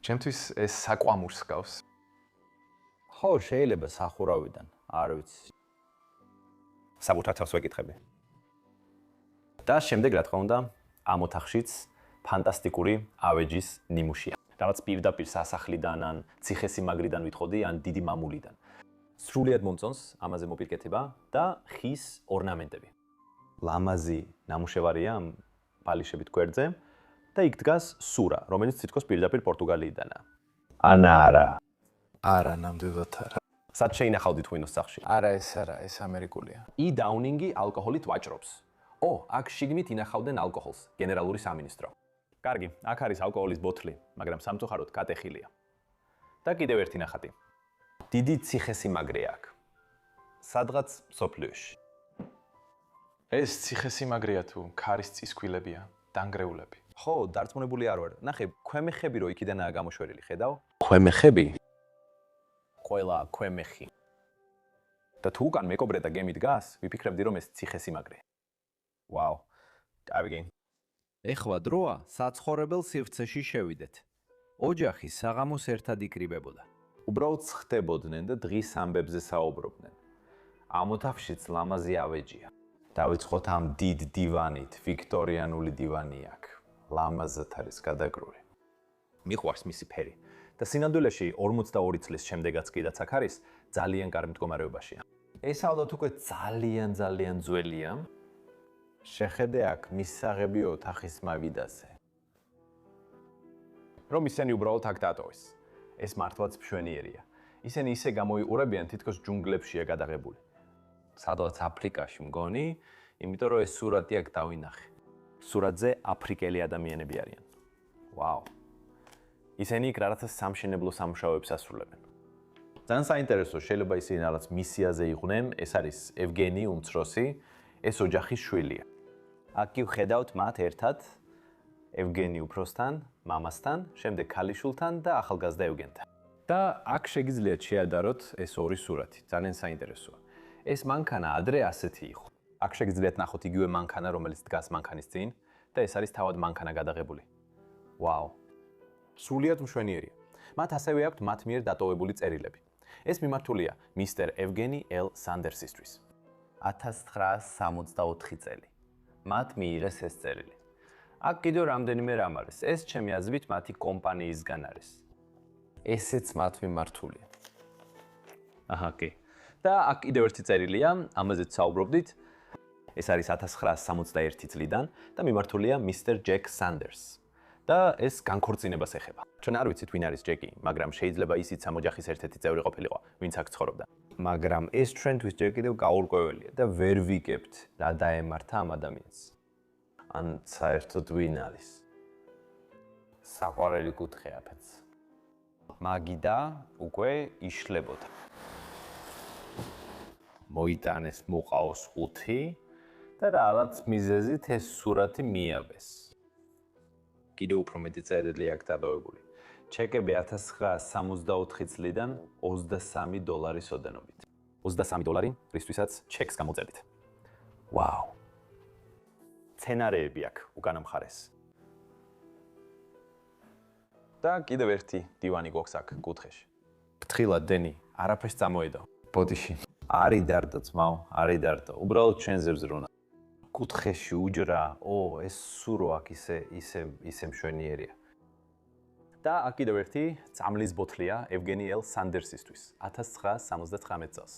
ჩემთვის ეს საკვამურს ჰგავს. ხო, შეიძლება სახურავიდან, არ ვიცი. საკუთარ თავს ვეკითხები. და შემდეგ რა თქმა უნდა, ამ ოთახშიც ფანტასტიკური ავეჯის ნიმუშია. რაღაც პირდაპირ სასახლიდან ან ციხესიმაგრიდან ვითხოვდი ან დიდი მამულიდან. სრულიად მომწონს ამაზე მოპირკეთება და ხის ორნამენტები. ლამაზი ნამუშევარია ამ ბალიშებით გვერდზე და იქ დგას სურა, რომელიც თითქოს პირდაპირ პორტუგალიიდანაა. არა. არა, ნამდვილად არა. სად შეინახავდით ვინოს სახში? არა, ეს ამერიკულია. ი დაუნინგი ალკოჰოლით ვაჭრობს. ო, აქ შიგნით ინახავდნენ ალკოჰოლს, გენერალური სამინისტრო. კარგი, აქ არის ალკოჰოლის ბოთლი, მაგრამ სამწუხაროდ გატეხილია. და კიდევ ერთი ნახატი. დიდი ციხესიმაგრეა აქ. სადღაც სოფლიოში. ეს ციხესიმაგრეა თუ ქარის წისქვილებია, დანგრეულები. ხო, დარწმუნებული არ ვარ. ნახე, ქვემეხები რო იქიდანაა გამოშვერილი, ხედავ? ქვემეხები? ყველა ქვემეხი. და თუ უკან მეკობრე და გემი დგას, ვიფიქრებდი რომ ეს ციხესიმაგრეა. ვაუ. გავიგე. ეხლა დროა საცხოვრებელ სივრცეში შევიდეთ. ოჯახი საღამოს ერთად იკრიბებოდა. უბრალოდ ხდებოდნენ და დღის ამბებზე საუბრობდნენ. ამ ოთახშიც ლამაზი ავეჯია. დავიწყოთ ამ დიდ დივანით, ვიქტორიანული დივანი აქ. ლამაზად არის გადაგრული. მიყვარს მისი ფერი. და სინამდვილეში 42 წლის შემდეგაც კიდაც აქ არის, ძალიან კარგ მდგომარეობაშია. ეს ალბათ უკვე ძალიან ძველია. შეხედე აქ მისაღები ოთახის მავიდაზე. რომ ისინი უბრალოდ აქ დატოვეს. ეს მართლაც მშვენიერია. ისინი ისე გამოიყურებიან, თითქოს ჯუნგლებშია გადაღებული. სადღაც აფრიკაში მგონი, იმიტომ რომ ეს სურათი აქ დავინახე. სურათზე აფრიკელი ადამიანები არიან. ვაუ. ისინი იქ რაღაცა სამშენებლო სამუშაოებს ასრულებენ. ძალიან საინტერესო, შეიძლება ისინი რაღაც მისიაზე იყვნენ, ეს არის ევგენი უმცროსი, ეს ოჯახის შვილია. აქ კი ვხედავთ მათ ერთად ევგენი უფროსთან, მამასთან, შემდეგ ქალიშვილთან და ახალგაზრდა ევგენთან. და აქ შეგიძლიათ შეადაროთ ეს ორი სურათი, ძალიან საინტერესოა. ეს მანქანა ადრე ასეთი იყო. აქ შეგიძლიათ ნახოთ იგივე მანქანა, რომელიც დგას მანქანის წინ და ეს არის თავად მანქანა გადაღებული. ვაუ. სრულიად მშვენიერია. მათ ასევე აქვთ მათ მიერ დატოვებული წერილები. ეს მიმართულია მისტერ ევგენი ელ სანდერსისთვის. 1964 წელი. მათ მიიღეს ეს წერილი. აქ კიდევ რამდენიმე რამ არის. ეს ჩემი აზრით მათი კომპანიისგან არის. ესეც მათ მიმართულია. აჰა, კი. და აქ კიდევ ერთი წერილია, ამაზეც საუბრობდით. ეს არის 1961 წლიდან და მიმართულია მისტერ ჯეკ სანდერს. და ეს განქორწინებას ეხება. ჩვენ არ ვიცით ვინ არის ჯეკი, მაგრამ შეიძლება ისიც ამ ოჯახის ერთ-ერთი წევრი ყოფილიყო, ვინც აქ ცხოვრობდა. მაგრამ ეს ჩვენთვის ჯერ კიდევ გაურკვეველია და ვერ ვიგებთ რა დაემართა ამ ადამიანს. ან საერთოდ ვინ არის? საყვარელი კუთხე აფეთს. მაგიდა უკვე იშლებოდა. მოიტანეს მოყავს ხუთი და რაღაც მიზეზით ეს სურათი მიაბეს. კიდევ უფრო მეტი წერილი აქ დადოვებული. ჩეკები 1964 წლიდან $23 ოდენობით. $23, რისთვისაც ჩეკს გამოწერდით. ვაუ. სცენარეები აქ უკანა მხარეს. და კიდევ ერთი დივანი გვაქვს აქ კუთხეში. ფრთხილად დენი, არაფერს წამოედო. ბოდიში. არი დარდო ძმაო, არი დარდო. უბრალოდ ჩვენზე ვზრუნა. კუთხეში უჯრა, ეს სურო აქ ისე მშვენიერია. და აქ კიდევ ერთი წამლის ბოთლია ევგენი ელ სანდერსისთვის 1979 წელს.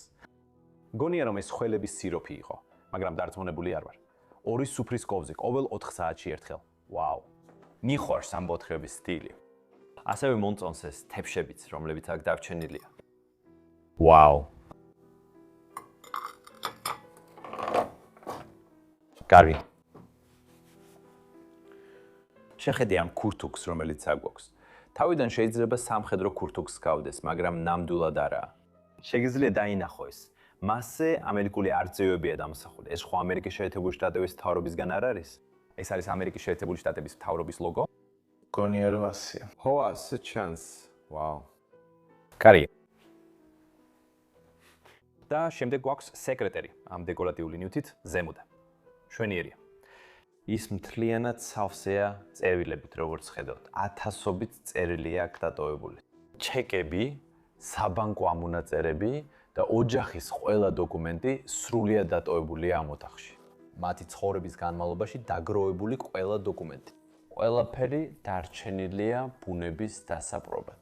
მგონია რომ ეს ხველების სიროფი იყო, მაგრამ დარწმუნებული არ ვარ. 2 სუფრის კოვზი ყოველ 4 საათში ერთხელ. ვაუ. მიყვარს ამ ბოთლების სტილი. ასევე მომწონს ეს თეფშებიც, რომლებიც აქ დარჩენილია. ვაუ. კარგი. შეხედე ამ ქურთუქს, რომელიც აქ გვაქვს. თავიდან შეიძლება სამხედრო ქურთუქს გავდეს, მაგრამ ნამდვილად არაა. შეგიძლიათ დაინახო ეს. მასზე ამერიკული არწივებია დამსახურებული. ეს ხო ამერიკის შეერთებული შტატების მთავრობისგან არ არის? ეს არის ამერიკის შეერთებული შტატების მთავრობის ლოგო? გონია რომ ასია. ხო, ასე ჩანს. ვაუ. კარგი. და შემდეგ გვაქვს სეკრეტერი ამ დეკორატიული ნივთით ზემოდან. შვენიერია. ის მთლიანად სავსეა წერილებით, როგორც ხედავთ. ათასობით წერილია აქ დატოვებული. ჩეკები, საბანკო ამონაწერები და ოჯახის ყველა დოკუმენტი სრულიად დატოვებულია ამ ოთახში. მათი ცხოვრების განმავლობაში დაგროვებული ყველა დოკუმენტი. ყველაფერი დარჩენილია ბუნების დასაპრობად.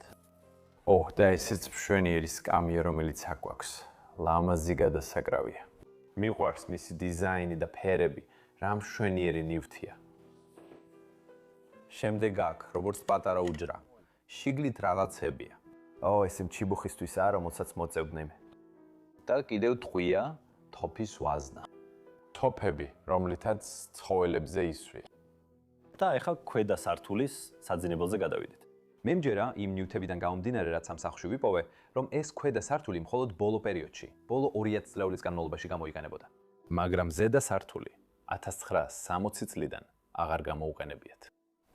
და ესეც მშვენიერი სკამია, რომელიც აქ გვაქვს. ლამაზი გადასაკრავია. მიყვარს მისი დიზაინი და ფერები, რა მშვენიერი ნივთია. შემდეგ აქ, როგორც პატარა უჯრა, შიგლით რაღაცებია. ესე მჩიბუხისთვის არა, რომელსაც მოწევდნენ. და კიდევ ტყვია თოფის ვაზნა. თოფები, რომლითაც ცხოველებზე ისვრი. და ეხლა ქვედა სართულის საძინებელზე გადავიდეთ. მე მჯერა იმ ნიუთებიდან გამომდინარე, რაც ამ სახლში ვიპოვე, რომ ეს ქვედა სართული მხოლოდ ბოლო პერიოდში, ბოლო 200 წლეულის განმავლობაში გამოიყენებოდა. მაგრამ ზედა სართული 1960 წლიდან აღარ გამოუყენებიათ.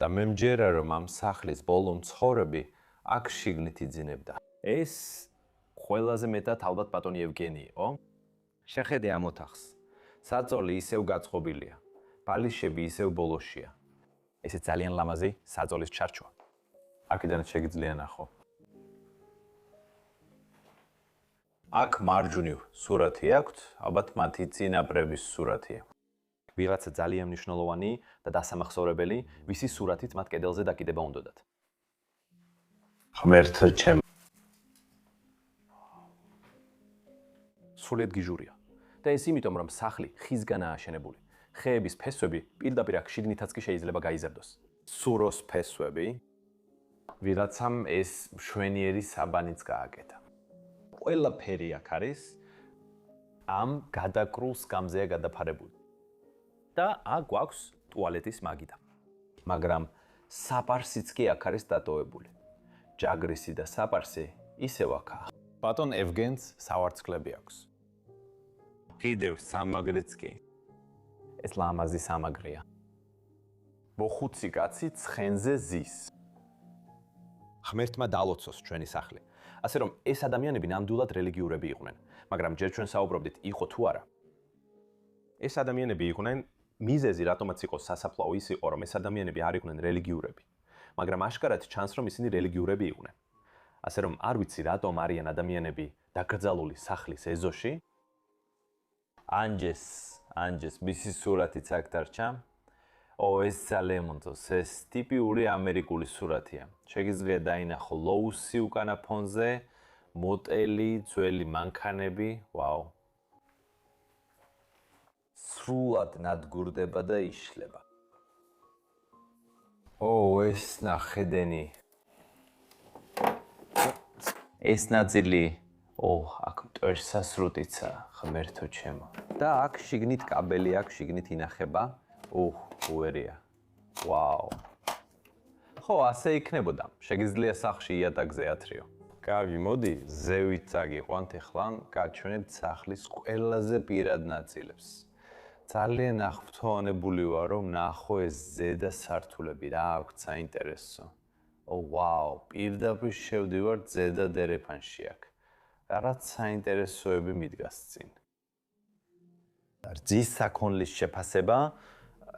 და მე მჯერა, რომ ამ სახლის ბოლო მცხოვრები აქ შიგნით იძინებდა. ეს ყველაზე მეტად ალბათ ბატონი ევგენი იყო. შეხედე ამ ოთახს. საწოლი ისევ გაწყობილია. ბალიშები ისევ ბოლოშია. ესე ძალიან ლამაზი საწოლის ჩარჩოა. აქედანაც შეგიძლია ნახო. აქ მარჯვნივ სურათი აქვთ, ალბათ მათი წინაპრების სურათია. ვიღაცა ძალიან მნიშვნელოვანი და დასამახსოვრებელი, ვისი სურათით მათ კედელზე დაკიდება უნდოდათ. ღმერთო ჩემო. სრულიად გიჟურია. და ეს იმიტომ, რომ სახლი ხისგანაა აშენებული. ხეების ფესვები პირდაპირ აქ შიგნითაც კი შეიძლება გაიზარდოს. სუროს ფესვები ვიღაცამ ეს მშვენიერი საბანიც გააკეთა. ყველაფერი აქ არის ამ გადაკრულ სკამზეა გადაფარებული. და აქ გვაქვს ტუალეტის მაგიდა. მაგრამ საპარსიც კი აქ არის დატოვებული. ჯაგრისი და საპარსი ისევ აქაა. ბატონ ევგენს სავარცხლები აქვს. კიდევ სამაგრიც კი. ეს ლამაზი სამაგრია. მოხუცი კაცი ცხენზე ზის. ღმერთმა დალოცოს ჩვენი სახლი. ასე რომ ეს ადამიანები ნამდვილად რელიგიურები იყვნენ, მაგრამ ჯერ ჩვენ საუბრობდით იყო თუ არა. ეს ადამიანები იყვნენ მიზეზი რატომაც იყო სასაფლაო ის იყო, რომ ეს ადამიანები არ იყვნენ რელიგიურები, მაგრამ აშკარად ჩანს, რომ ისინი რელიგიურები იყვნენ. ასე რომ არ ვიცი რატომ არიან ადამიანები დაკრძალული სახლის ეზოში. ანჯეს მისი სურათიც აქ დარჩა. ეს ძალიან მომწონს, ეს ტიპიური ამერიკული სურათია. შეგიძლია დაინახო ლოუსი უკანა ფონზე, მოტელი, ძველი მანქანები, ვაუ. სრულად ნადგურდება და იშლება. ეს ნახედენი. ეს ნაწილი, აქ მტვერსა სრუტიცა, ღმერთო ჩემო. და აქ შიგნით კაბელი აქ შიგნით ინახება. უერია. ვაუ. ხო, ასე იქნებოდა. შეგიძლია სახლში იატაკზე ათრიო. კავი, მოდი, ზევით წაგიყვანთ ეხლა, გაჩვენებთ სახლის ყველაზე პირად ნაწილებს. ძალიან აღფრთოვანებული ვარ, რომ ნახო ეს ზედა სართულები, რა აქვთ საინტერესო. ვაუ, პირდაპირ შევდივარ ზედა დერეფანში აქ. რაღაც საინტერესოები მიდგას წინ. რძის საქონლის შეფასება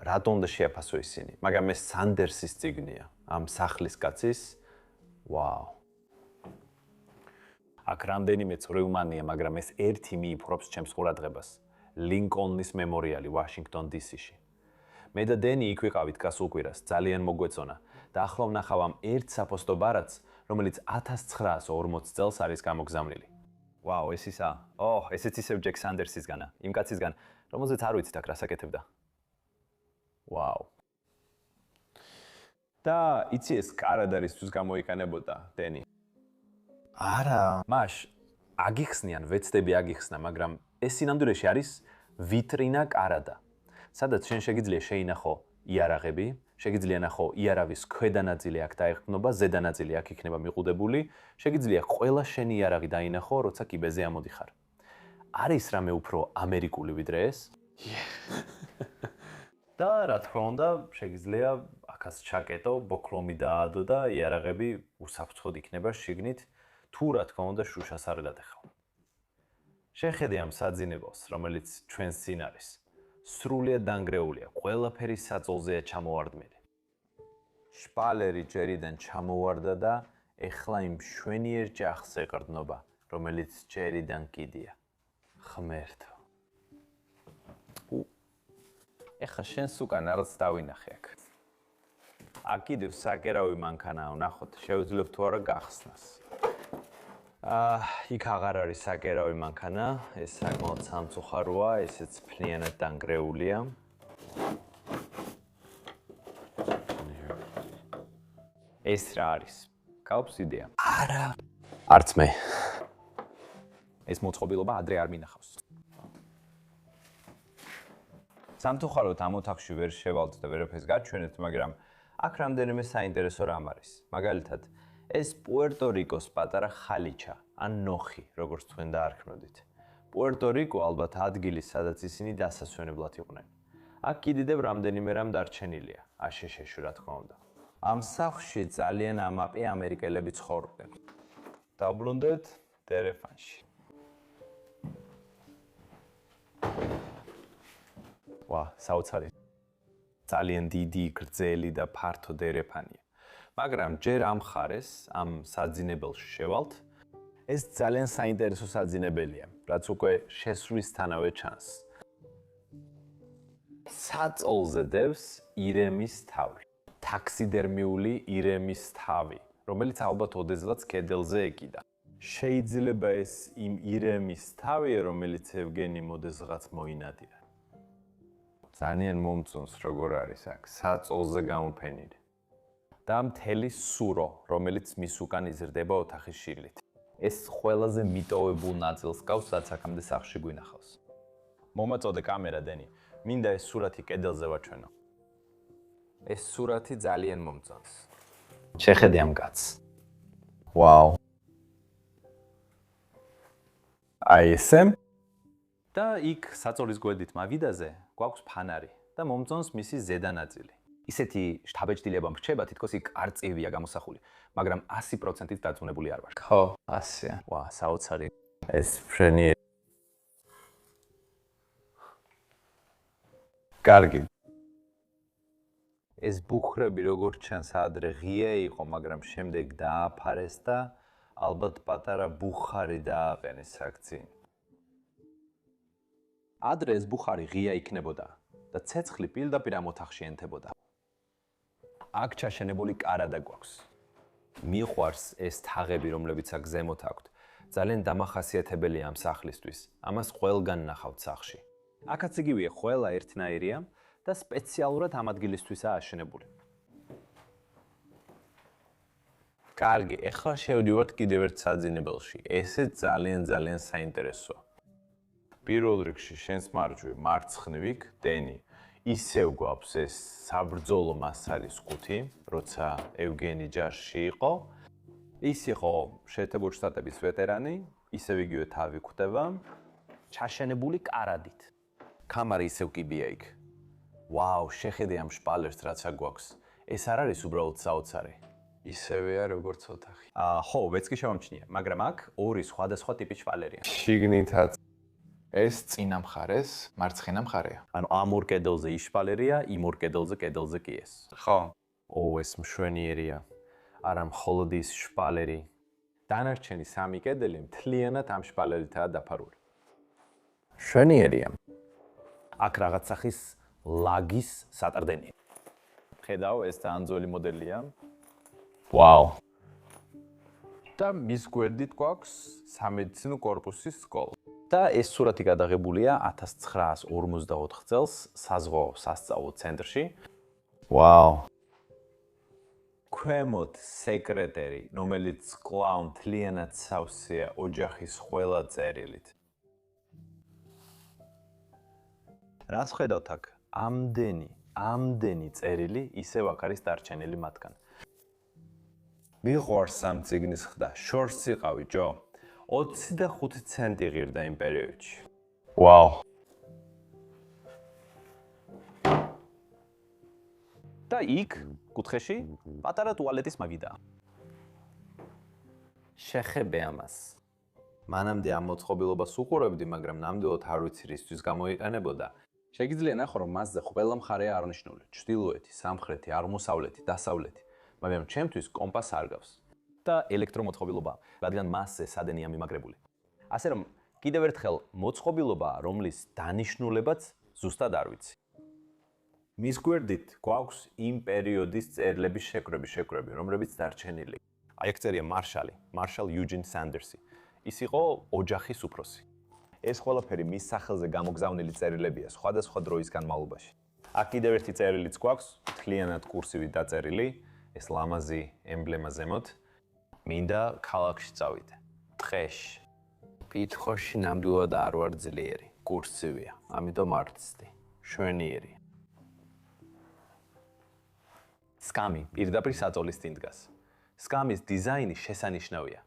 რატომ უნდა შეაფასო ისინი? მაგრამ ეს სანდერსის წიგნია, ამ სახლის კაცის. ვაუ. აქ რამდენიმე წვრილმანია, მაგრამ ეს ერთი მიიფრობს ჩემს ყურადღებას. ლინკოლნის მემორიალი ვაშინგტონ დი.სი-ში. მე და დენი იქ ვიყავით გასულ კვირას, ძალიან მოგვეწონა და ახლა ვნახავ ამ ერთ საფოსტო ბარათს, რომელიც 1940 წელს არის გამოგზავნილი. ვაუ, ეს ისა? ესეც ისევ ჯეკ სანდერსისგანა, იმ კაცისგან, რომელზეც არ ვიცით აქ რას აკეთებდა. ვაუ. და იცი ეს კარად არის თუს გამოიყენებოდა, დენი? არა. მაშ აგიხსნიან, ვეცდები აგიხსნა, მაგრამ ეს სინამდვილეში არის ვიტრინა კარადა. სადაც შენ შეგიძლია შეინახო იარაღები, შეგიძლია ნახო იარავის ქვედა ნაწილი აქ დაეხმნობა, ზედა ნაწილი აქ იქნება მიყუდებული, შეგიძლია ყველა შენი იარაღი დაინახო, როცა კიბეზე ამოდიხარ. არის რამე უფრო ამერიკული ვიდრე ეს? და რა თქმა უნდა, შეგიძლია აქაც ჩაკეტო, ბოქლომი დაადო და იარაღები უსაფრთხოდ იქნება შიგნით, თუ რა თქმა უნდა შუშას არ გადახავ. შეხედე ამ საძინებელს, რომელიც ჩვენს წინ არის. სრულიად დანგრეულია, ყველაფერი საწოლზეა ჩამოვარდნილი. შპალერი ჯერიდან ჩამოვარდა და ეხლა იმ მშვენიერ ჯახს ეყრდნობა, რომელიც ჯერიდან კიდია. ღმერთო. ეხლა შენს უკან რაღაც დავინახე აქ. აქ კიდევ საკერავი მანქანაა, ნახოთ, შევძლებ თუ არა გახსნას. იქ აღარ არის საკერავი მანქანა, ეს საკმაოდ სამწუხაროა, ესეც ფლიანად დანგრეულია. ეს რა არის? გაქვს იდეა? არა. არც მე. ეს მოწყობილობა ადრე არ მინახავს. სამწუხაროდ ამ ოთახში ვერ შევალთ და ვერაფერს გაჩვენეთ, მაგრამ აქ რამდენიმე საინტერესო რამ არის. მაგალითად, ეს პუერტო-რიკოს პატარა ხალიჩა, ან ნოხი, როგორც თქვენ დაარქმევდით. პუერტო-რიკო ალბათ ადგილი, სადაც ისინი დასასვენებლად იყვნენ. აქ კიდევ რამდენიმე რამ დარჩენილია, აშშ-ში რა თქმა უნდა. ამ სახლში ძალიან ამაპი ამერიკელები ცხოვრობდნენ. დაბრუნდეთ დერეფანში. ვა, საოცარი. ძალიან დიდი, გრძელი და ფართო დერეფანია. მაგრამ ჯერ ამ ხარეს, ამ საძინებელში შევალთ. ეს ძალიან საინტერესო საძინებელია, რაც უკვე შესვლისთანავე ჩანს. საწოლზე დევს ირემის თავი. ტაქსიდერმიული ირემის თავი, რომელიც ალბათ ოდესღაც კედელზე ეკიდა. შეიძლება ეს იმ ირემის თავია, რომელიც ევგენი მოდესღაც მოინადირა. ძალიან მომწონს როგორ არის აქ, საწოლზე გამოფენილი. და მთელი სურო, რომელიც მის უკან იზრდება ოთახის შიგნით. ეს ყველაზე მიტოვებულ ნაწილს გავს, რაც აქამდე სახლში გვინახავს. მომაწოდე კამერა, დენი. მინდა ეს სურათი კედელზე ვაჩვენო. ეს სურათი ძალიან მომწონს. შეხედე ამ კაცს. ვაუ. აი ესე. და იქ საწოლის გვერდით მავიდაზე გვაქვს ფანარი და მომწონს მისი ზედა ნაწილი. ისეთი შთაბეჭდილება მრჩება, თითქოს იქ არწივია გამოსახული, მაგრამ 100%-ით დაწუნებული არ ვარ. ხო, 100-ია. ვა, საოცარი. ეს ფრენი. კარგი. ეს ბუხრები როგორც ჩანს ადრე ღია იყო, მაგრამ შემდეგ დააფარეს და ალბათ პატარა ბუხარი დააყენეს აქცი. ადრე ეს ბუხარი ღია იქნებოდა და ცეცხლი პირდაპირ ამ ოთახში ენთებოდა. აქ ჩაშენებული კარადა გვაქვს. მიყვარს ეს თაღები, რომლებიც აქ ზემოთ აქვთ. ძალიან დამახასიათებელია ამ სახლისთვის. ამას ყველგან ნახავთ სახლში. აქაც იგივეა, ყველა ერთნაირია და სპეციალურად ამ ადგილისთვისაა აშენებული. კარგი, ეხლა შევდივართ კიდევ ერთ საძინებელში. ესე ძალიან საინტერესოა. პირველ რიგში შენს მარჯვე მარცხნივ დენი. ისევ გვაქვს ეს საბრძოლო მასალის ყუთი, როცა ევგენი ჯარში იყო. ის იყო შეერთებული შტატების ვეტერანი, ისევ იგივე თავი გვხვდება, ჩაშენებული კარადით. კამარა ისევ კიბია იქ. ვაუ, შეხედე ამ შპალერს რაც აქ გვაქვს. ეს არ არის უბრალოდ საოცარი. ისევეა როგორც ოთახი. ხო, ვეც კი შევამჩნია, მაგრამ აქ ორი სხვადასხვა ტიპის შპალერია. შიგნითაც ეს წინა მხარეს, მარცხენა მხარეა. ანუ ამ ორ კედელზე ის შპალერია, იმ ორ კედელზე კი ეს. ხო. ეს მშვენიერია. არა მხოლოდ ის შპალერი. დანარჩენი სამი კედელი მთლიანად ამ შპალერითაა დაფარული. მშვენიერია. აქ რაღაც სახის ლაგის სატარდენია. ხედავ, ეს ძალიან ძველი მოდელია. ვაუ. და მის გვერდით გვაქვს სამედიცინო კორპუსის სკოლა. და ეს სურათი გადაღებულია 1944 წელს საზღვაო სასწავლო ცენტრში. ვაუ. ქვემოთ სეკრეტერი, რომელიც კვლავ მთლიანად სავსეა ოჯახის ყველა წერილით. რას ხედავთ აქ? ამდენი წერილი ისევ აქ არის დარჩენილი მათგან. მიყვარს ამ წიგნის ხდა. შორს იყავი, ჯო. 25 ცენტი ღირდა იმ პერიოდში. ვაუ. და იქ, კუთხეში, პატარა ტუალეტის მავიდა. შეხებე ამას. მანამდე ამ მოწყობილობას უყურებდი, მაგრამ ნამდვილად არ ვიცი რისთვის გამოიყენებოდა. შეგიძლია ნახო, რომ მასზე ყველა მხარეა აღნიშნული. ჩრდილოეთი, სამხრეთი, აღმოსავლეთი, დასავლეთი. მაგრამ ჩემთვის კომპასს არ გავს. და ელექტრომოწყობილობა, რადგან მასზე სადენია მიმაგრებული. ასე რომ, კიდევ ერთხელ მოწყობილობაა, რომლის დანიშნულებაც ზუსტად არ ვიცი. მის გვერდით გვაქვს იმ პერიოდის წერილების შეკრები, რომლებიც დარჩენილი. აი აქ წერია მარშალ იუჯინ სანდერსი. ის იყო ოჯახის უფროსი. ეს ყველაფერი მის სახელზე გამოგზავნილი წერილებია სხვადასხვა დროის განმავლობაში. აქ კიდევ ერთი წერილიც გვაქვს, მთლიანად კურსივით დაწერილი, ეს ლამაზი ემბლემა ზემოთ. მინდა ქალაქში წავიდე. დღეში. კითხოში ნამდვილად არ ვარ ძლიერი. კურსივია, ამიტომ არ ვცდი. შვენიერი. სკამი პირდაპირ საწოლის წინ დგას. სკამის დიზაინი შესანიშნავია.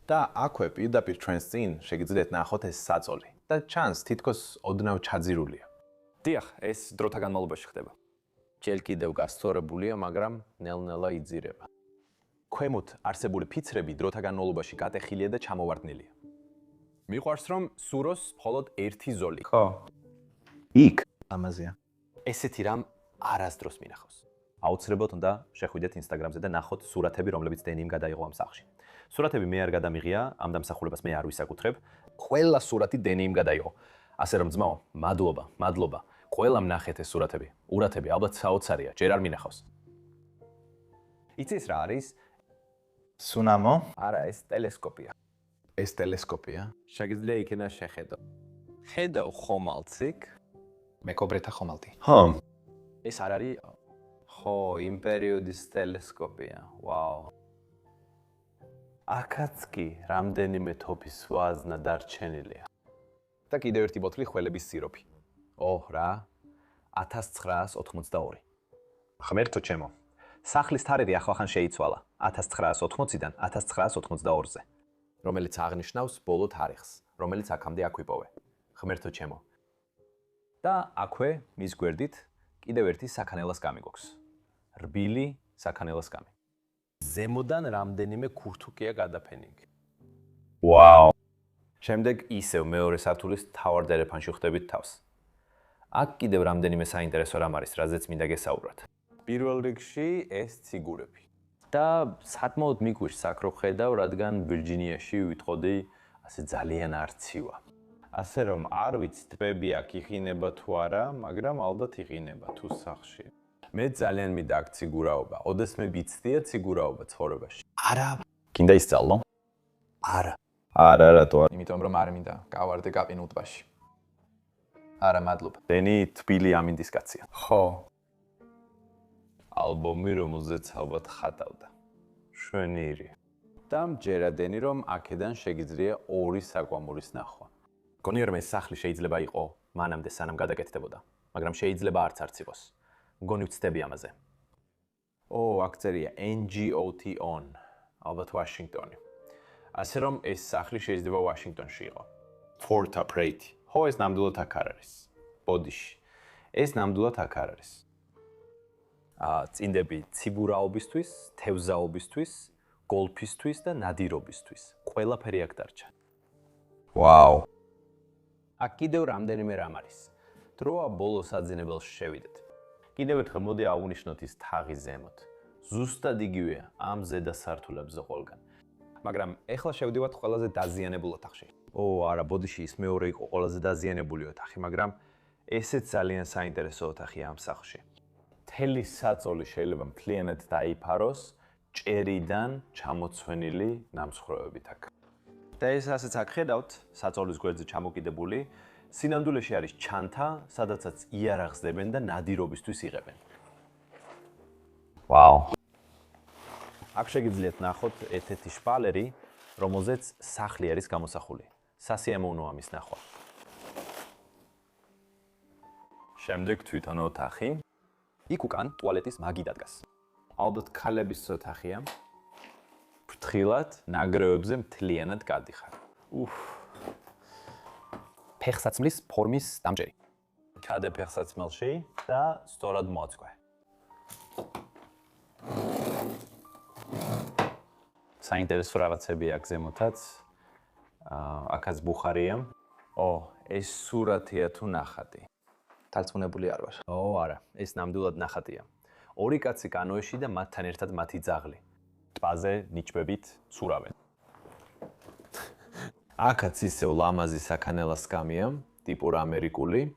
და აქვე პირდაპირ ჩვენს წინ შეგიძლიათ ნახოთ ეს საწოლი და ჩანს თითქოს ოდნავ ჩაძირულია. დიახ, ეს დროთა განმავლობაში ხდება. ჯერ კიდევ გასწორებულია, მაგრამ ნელ-ნელა იძირება. ქვემოთ არსებული ფიცრები დროთა განმავლობაში გატეხილია და ჩამოვარდნილია. მიყვარს რომ სუროს მხოლოდ ერთი ზოლი. ხო. იქ ამაზეა. ესეთი რამ არასდროს მინახავს. აუცილებლად უნდა შეხვიდეთ Instagram-ზე და ნახოთ სურათები, რომლებიც დენიმ გადაიღო ამ სახლში. სურათები მე არ გადამიღია, ამ დამსახურებას მე არ ვისაკუთრებ. ყველა სურათი დენიმ გადაიღო. ასე რომ ძმაო, მადლობა. ყველამ ნახეთ ეს სურათები. ურათები ალბათ საოცარია, ჯერ არ მინახავს. იცის რა არის? სუნამო? არა, ეს ტელესკოპია. ეს ტელესკოპია. შეგიძლია იქიდან შეხედო. ხედავ ხომალდს. მეკობრეთა ხომალდი. ხო. ეს არ არის? ხო, იმ პერიოდის ტელესკოპია. ვაუ. აქაც კი რამდენიმე თოფის ვაზნა დარჩენილია. და კიდევ ერთი ბოთლი ხველების სიროფი. რა? 1982. ღმერთო ჩემო. სახლის თარიღი ახლახან შეიცვალა 1980-დან 1982-ზე, რომელიც აღნიშნავს ბოლო თარიღს, რომელიც აქამდე აქვიპოვე. ღმერთო ჩემო. და აქვე მის გვერდით კიდევ ერთი საქანელას კამი გვაქვს. რბილი საქანელას კამი. ზემოდან რამდენიმე ქურთუკია გადაფენილი. ვაუ. შემდეგ ისევ მეორე სართულის თავარ დერეფანში ხვდებით თავს. აქ კიდევ რამდენიმე საინტერესო რამ არის, რაზეც მინდა გესაუბროთ. პირველ რიგში ეს ციგურები. და სათმოდ მიგვიშს აქ რო ხედავ, რადგან ვირჯინიაში ვიტყოდი ასე ძალიან არცივა. ასე რომ არ ვიცი თბები აქ იხინება თუ არა, მაგრამ ალბათ იხინება თუ სახში. მე ძალიან მინდა აქ ციგურაობა. ოდესმე ვიცდია ციგურაობა ცხოვრებაში. არა. გინდა ისწავლო? არა. არა, რატო არა? იმიტომ რომ არ მინდა გავარდე კაპინულ ტბაში. არა, მადლობა. დენი თბილი ამინდის კაცია. ხო. ალბომი, რომელზეც ალბათ ხატავდა. შვენიერი. და მჯერა დენი რომ აქედან შეგიძლია ორი საკვამურის ნახვა. გონიერ მე სახლი შეიძლება იყო მანამდე სანამ გადაკეთდებოდა, მაგრამ შეიძლება არც იყოს. მგონი ვცდები ამაზე. აქ წერია NGOT on, ალბათ ვაშინგტონი. ასე რომ ეს სახლი შეიძლება ვაშინგტონში იყო. Fort Brady. ხო, ეს ნამდვილად აქ არ არის. ბოდიში. ეს ნამდვილად აქ არ არის. წინდები ციგურაობისთვის, თევზაობისთვის, გოლფისთვის და ნადირობისთვის. ყველაფერი აქ დარჩა. ვაუ. აქ კიდევ რამდენიმე რამ არის. დროა ბოლოს აძინებელში შევიდეთ. კიდევ ერთხელ მოდი აღვნიშნოთ ის თაღი ზემოთ. ზუსტად იგივეა ამ ზედა სართულებზე ყველგან. მაგრამ ეხლა შევდივართ ყველაზე დაზიანებულ ოთახში. არა, ბოდიში ის მეორე იყო ყველაზე დაზიანებული ოთახი, მაგრამ ესეც ძალიან საინტერესო ოთახია ამ სახლში. მთელი საწოლი შეიძლება მთლიანად დაიფაროს ჭერიდან ჩამოცვენილი ნამსხვრევებით აქ. და ეს ასეც აქ ხედავთ, საწოლის გვერდზე ჩამოკიდებული, სინამდვილეში არის ჩანთა, სადაცაც იარაღს დებენ და ნადირობისთვის იღებენ. ვაუ. აქ შეგიძლიათ ნახოთ ერთ-ერთი შპალერი, რომელზეც სახლი არის გამოსახული. სასიამოვნოა მის ნახვა. შემდეგ თვითონ ოთახი. იქ უკან ტუალეტის მაგი დადგას. ალბათ ქალების ოთახია. ფრთხილად ნაგრევებზე მთლიანად გადიხარ. ფეხსაცმლის ფორმის დამჭერი. ჩადე ფეხსაცმელში და სწორად მოაწყვე. საინტერესო რაღაცები აქ ზემოთაც. აქაც ბუხარია. ეს სურათია თუ ნახატი? დარწმუნებული არ ვარ. არა, ეს ნამდვილად ნახატია. ორი კაცი კანოეში და მათთან ერთად მათი ძაღლი. ტბაზე ნიჩბებით ცურავენ. აქაც ისევ ლამაზი საქანელას კამია, ტიპურ ამერიკული.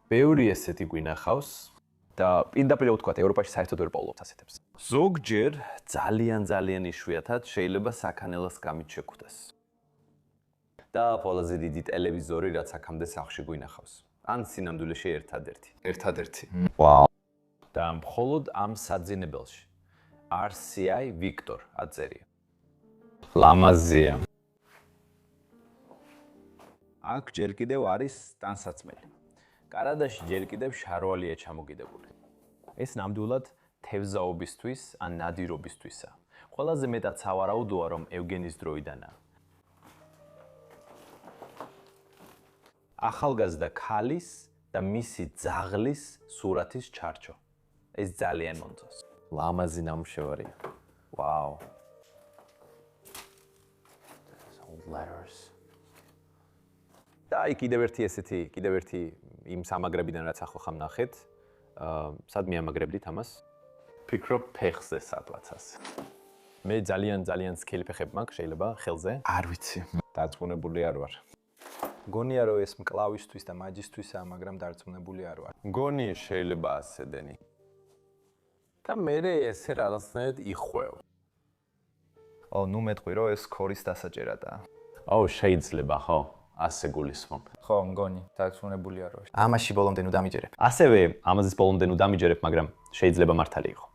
ბევრი ესეთი გვინახავს და პირდაპირ ვთქვათ, ევროპაში საერთოდ ვერ პოულობთ ასეთებს. ზოგჯერ ძალიან იშვიათად შეიძლება საქანელას კამით შეგვხვდეს. და ყველაზე დიდი ტელევიზორი, რაც აქამდე სახლში გვინახავს. ან სინამდვილეში ერთადერთი. ვაუ. და მხოლოდ ამ საძინებელში. RCI Victor აწერია. ლამაზია. აქ ჯერ კიდევ არის ტანსაცმელი. კარადაში ჯერ კიდევ შარვალია ჩამოგიდებული. ეს ნამდვილად თევზაობისთვის ან ნადირობისთვისა. ყველაზე მეტად სავარაუდოა, რომ ევგენის დროიდანაა. ახალგაზრდა ქალის და მისი ძაღლის სურათის ჩარჩო. ეს ძალიან მომწონს. ლამაზი ნამუშევარია. ვაუ. Old letters. და კიდევ ერთი იმ სამაგრებიდან რაც ახლა ხამ ნახეთ. სად მიამაგრებდით ამას? ფიქრობ ფეხზე სადღაცას. მე ძალიან სქელი ფეხები მაქვს, შეიძლება ხელზე? არ ვიცი. დარწმუნებული არ ვარ. მგონია რომ ეს მკლავისთვის და მაჯისთვისაა, მაგრამ დარწმუნებული არ ვარ. მგონი შეიძლება ასედენი. და მე ესე რაღაცნაირად იხვევ. ნუ მეტყვი რომ ეს ქორის დასაჭერადაა. შეიძლება, ხო? ასე გულისხმობ. ხო, მგონი, დარწმუნებული არ ვარ. ამაში ბოლომდე ნუ დამიჯერებ. ასევე ამაზეც ბოლომდე ნუ დამიჯერებ, მაგრამ შეიძლება მართალი იყო.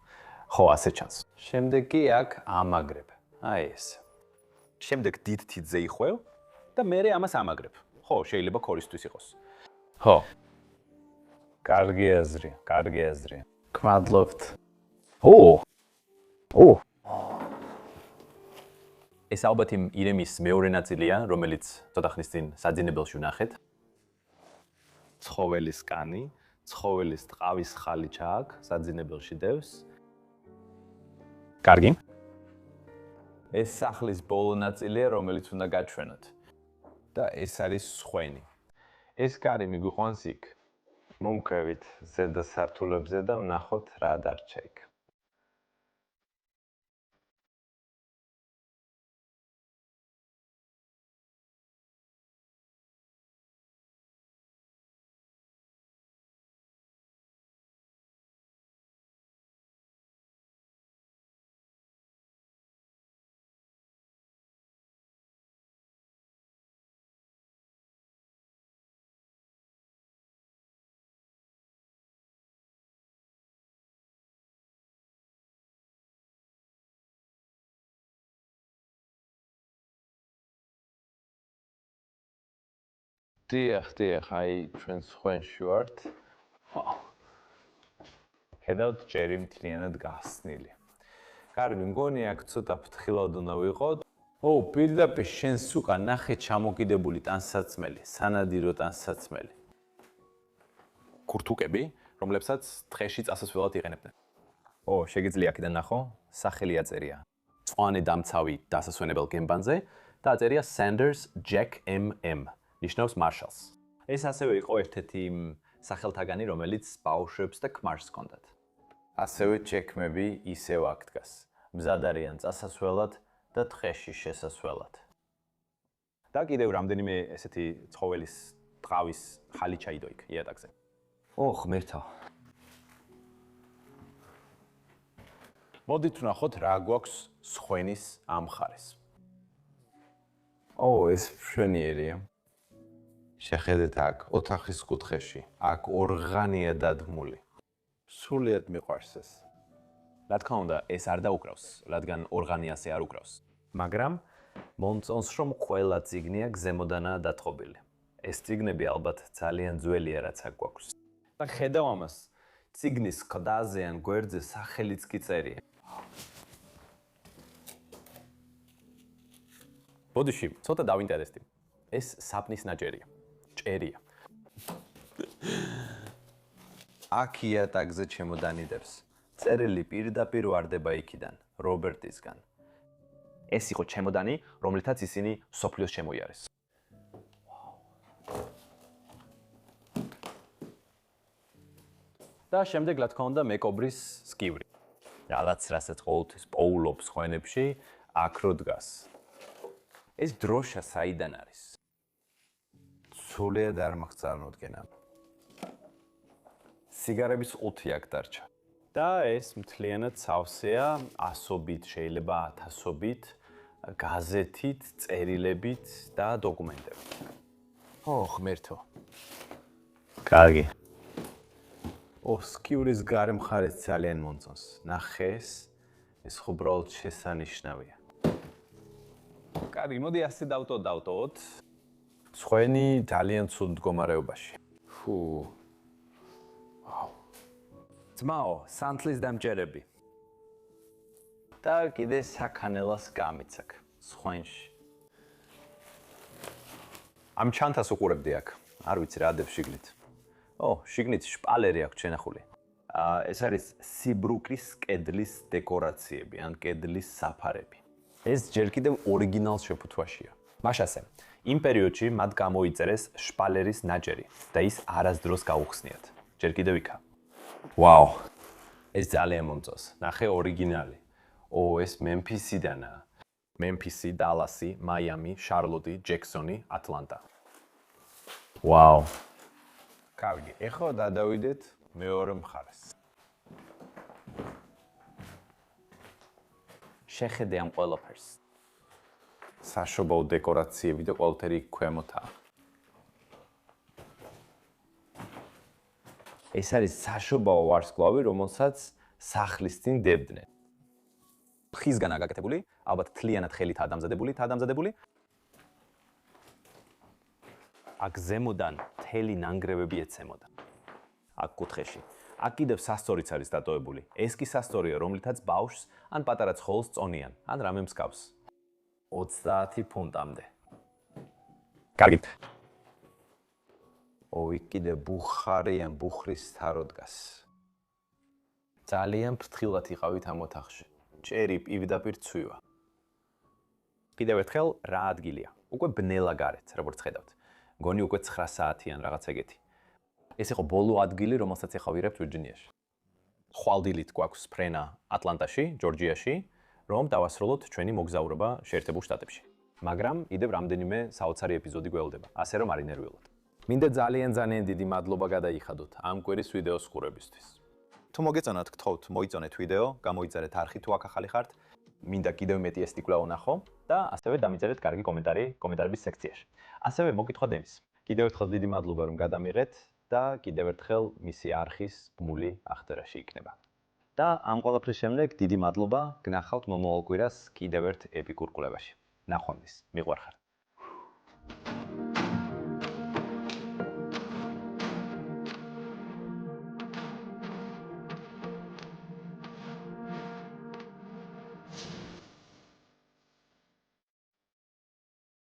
ხო, ასე ჩანს. შემდეგ კი აქ ამაგრებ. აი ეს. შემდეგ დიდ თითზე იხვევ და მე ამას ამაგრებ. ხო, შეიძლება ქორისთვის იყოს. ხო. კარგი აზრია. გმადლობთ. ეს ალბათ იმ ირემის მეორე ნაწილია, რომელიც ცოტა ხნის წინ საძინებელში ვნახეთ. ცხოველის კანი, ცხოველის ტყავის ხალიჩა აქ საძინებელში დევს. კარგი. ეს სახლის ბოლო ნაწილია, რომელიც უნდა გაჩვენოთ. და ეს არის სხვენი. ეს კარი მიგვიყვანს იქ. მომკევით ზედა სართულებზე და ვნახოთ რა დარჩა იქ. დიახ, აი ჩვენ სხვენში ვართ. ხედავთ ჯერი მთლიანად გახსნილი. კარგი, მგონი აქ ცოტა ფრთხილად უნდა ვიყოთ. პირდაპირ შენს უკან ნახე ჩამოკიდებული ტანსაცმელი, სანადირო ტანსაცმელი. ქურთუკები, რომლებსაც დღეში წასასვლელად იყენებდნენ. შეგიძლია აქედან ნახო, სახელი აწერია. მწვანე დამცავი დასასვენებელ გემბანზე და აწერია Sanders Jack MM. ნიშნავს მარშალს. ეს ასევე იყო ერთ-ერთი სახელთაგანი, რომელიც ბაუშვებს და ქმარს ჰქონდათ. ასევე ჩექმები ისევ აქ დგას. მზად არიან წასასვლელად და დღეში შესასვლელად. და კიდევ რამდენიმე ესეთი ცხოველის ტყავის ხალიჩა იდო იქ იატაკზე. ღმერთო. მოდით ვნახოთ რა გვაქვს სხვენის ამ ხარეს. ეს მშვენიერია. შეხედეთ აქ, ოთახის კუთხეში, აქ ორღანია დადგმული. სრულიად მიყვარს ეს. რა თქმა უნდა, ეს არ დაუკრავს, რადგან ორღანიასე არ უკრავს. მაგრამ მომწონს, რომ ყველა წიგნია გზემოდანაა დათხოვილი. ეს წიგნები ალბათ ძალიან ძველია, რაც აქ გვაქვს. და ხედავ ამას, წიგნის ყდაზე ან გვერდზე სახელიც კი წერია. ბოდიში, ცოტა დავინტერესდი. ეს საპნის ნაჭერია. ჭერია. აქ იატაკზე ჩემოდანიდებს. წერილი პირდაპირ ვარდება იქიდან, რობერტისგან. ეს იყო ჩემოდანი, რომლითაც ისინი სოფლიოს შემოიარეს. და შემდეგ რა თქმა უნდა მეკობრის სკივრი. რაღაც რასაც ყოველთვის პოულობს ხვენებში, აქ რო დგას. ეს დროშა საიდან არის? სრულიად არ მაქვს წარმოდგენა. სიგარების 5 აქ დარჩა. და ეს მთლიანად სავსეა, ასობით, შეიძლება 1000-ობით, გაზეთით, წერილებით და დოკუმენტებით. ღმერთო. კარგი. სკივრის გარე მხარეს ძალიან მომწონს. ნახე ეს უბრალოდ შესანიშნავია. კარგი, მოდი ასე დავტოვოთ. სხვენი ძალიან ცუდ მდგომარეობაში. ფუ. ძმაო, სანთლის დამჭერები. და კიდე საქანელას გამიცაკ. სხვენში. ამ ჩანთას უყურებდი აქ. არ ვიცი რა ადებს შიგნით. შიგნით შპალერი აქვს შენახული. ეს არის სიბრუკის კედლის დეკორაციები, ან კედლის საფარები. ეს ჯერ კიდევ ორიგინალ შეფუთვაშია. მაშასე, იმ პერიოდში მათ გამოიწერეს შპალერის ნაჭერი და ის არასდროს გაუხსნიათ. ჯერ კიდევ იქა. ვაუ! ეს ძალიან მომწონს. ნახე ორიგინალი. ეს მემფისიდანაა. მემფისი, დალასი, მაიამი, შარლოტი, ჯექსონი, ატლანტა. ვაუ! კარგი, ეხლა გადავიდეთ მეორე მხარეს. შეხედე ამ ყველაფერს. საშობაო დეკორაციები და ყველაფერი ქვემოთაა. ეს არის საშობაო ვარსკვლავი, რომელსაც სახლის წინ დებდნენ. ხისგანაა გაკეთებული, ალბათ თლიანად ხელითაა დამზადებული. აქ ზემოდან თელი ნანგრევები ეცემოდა. აქ კუთხეში. აქ კიდევ სასწორიც არის დატოვებული. ეს კი სასწორია, რომლითაც ბავშვს ან პატარა ცხოველს წონიან, ან რამე მსგავს. 30 ფუნტამდე. კარგით. იქ კიდე ბუხარი ან ბუხრის თარო დგას. ძალიან ფრთხილად იყავით ამ ოთახში. ჭერი პირდაპირ ცვივა. კიდევ ერთხელ რა ადგილია? უკვე ბნელა გარეთ, როგორც ხედავთ. მგონი უკვე 9 საათიან რაღაც ეგეთი. ეს იყო ბოლო ადგილი, რომელსაც ეხა ვიღებთ ვირჯინიაში. ხვალდილით გვაქვს ფრენა ატლანტაში, ჯორჯიაში, რომ დავასრულოთ ჩვენი მოგზაურობა შეერთებულ შტატებში. მაგრამ კიდევ რამდენიმე საოცარი ეპიზოდი გველდება, ასე რომ არ ინერვიულოთ. მინდა ძალიან დიდი მადლობა გადაიხადოთ ამ კვირის ვიდეოს ყურებისთვის. თუ მოგეწონათ, გთხოვთ, მოიწონეთ ვიდეო, გამოიწერეთ არხი თუ აქ ახალი ხართ, მინდა კიდევ მეტი ეს ტიკლა ვნახო და ასევე დამიწერეთ კარგი კომენტარი კომენტარების სექციაში. ასევე მოგკითხვა დენის. კიდევ ერთხელ დიდი მადლობა რომ გადამიღეთ და კიდევ ერთხელ მისი არხის ბმული აღწერაში იქნება. და ამ ყველაფრის შემდეგ დიდი მადლობა, გნახავთ მომავალ კვირას კიდევ ერთ ეპიკურ კვლევაში. ნახვამდის, მიყვარხართ.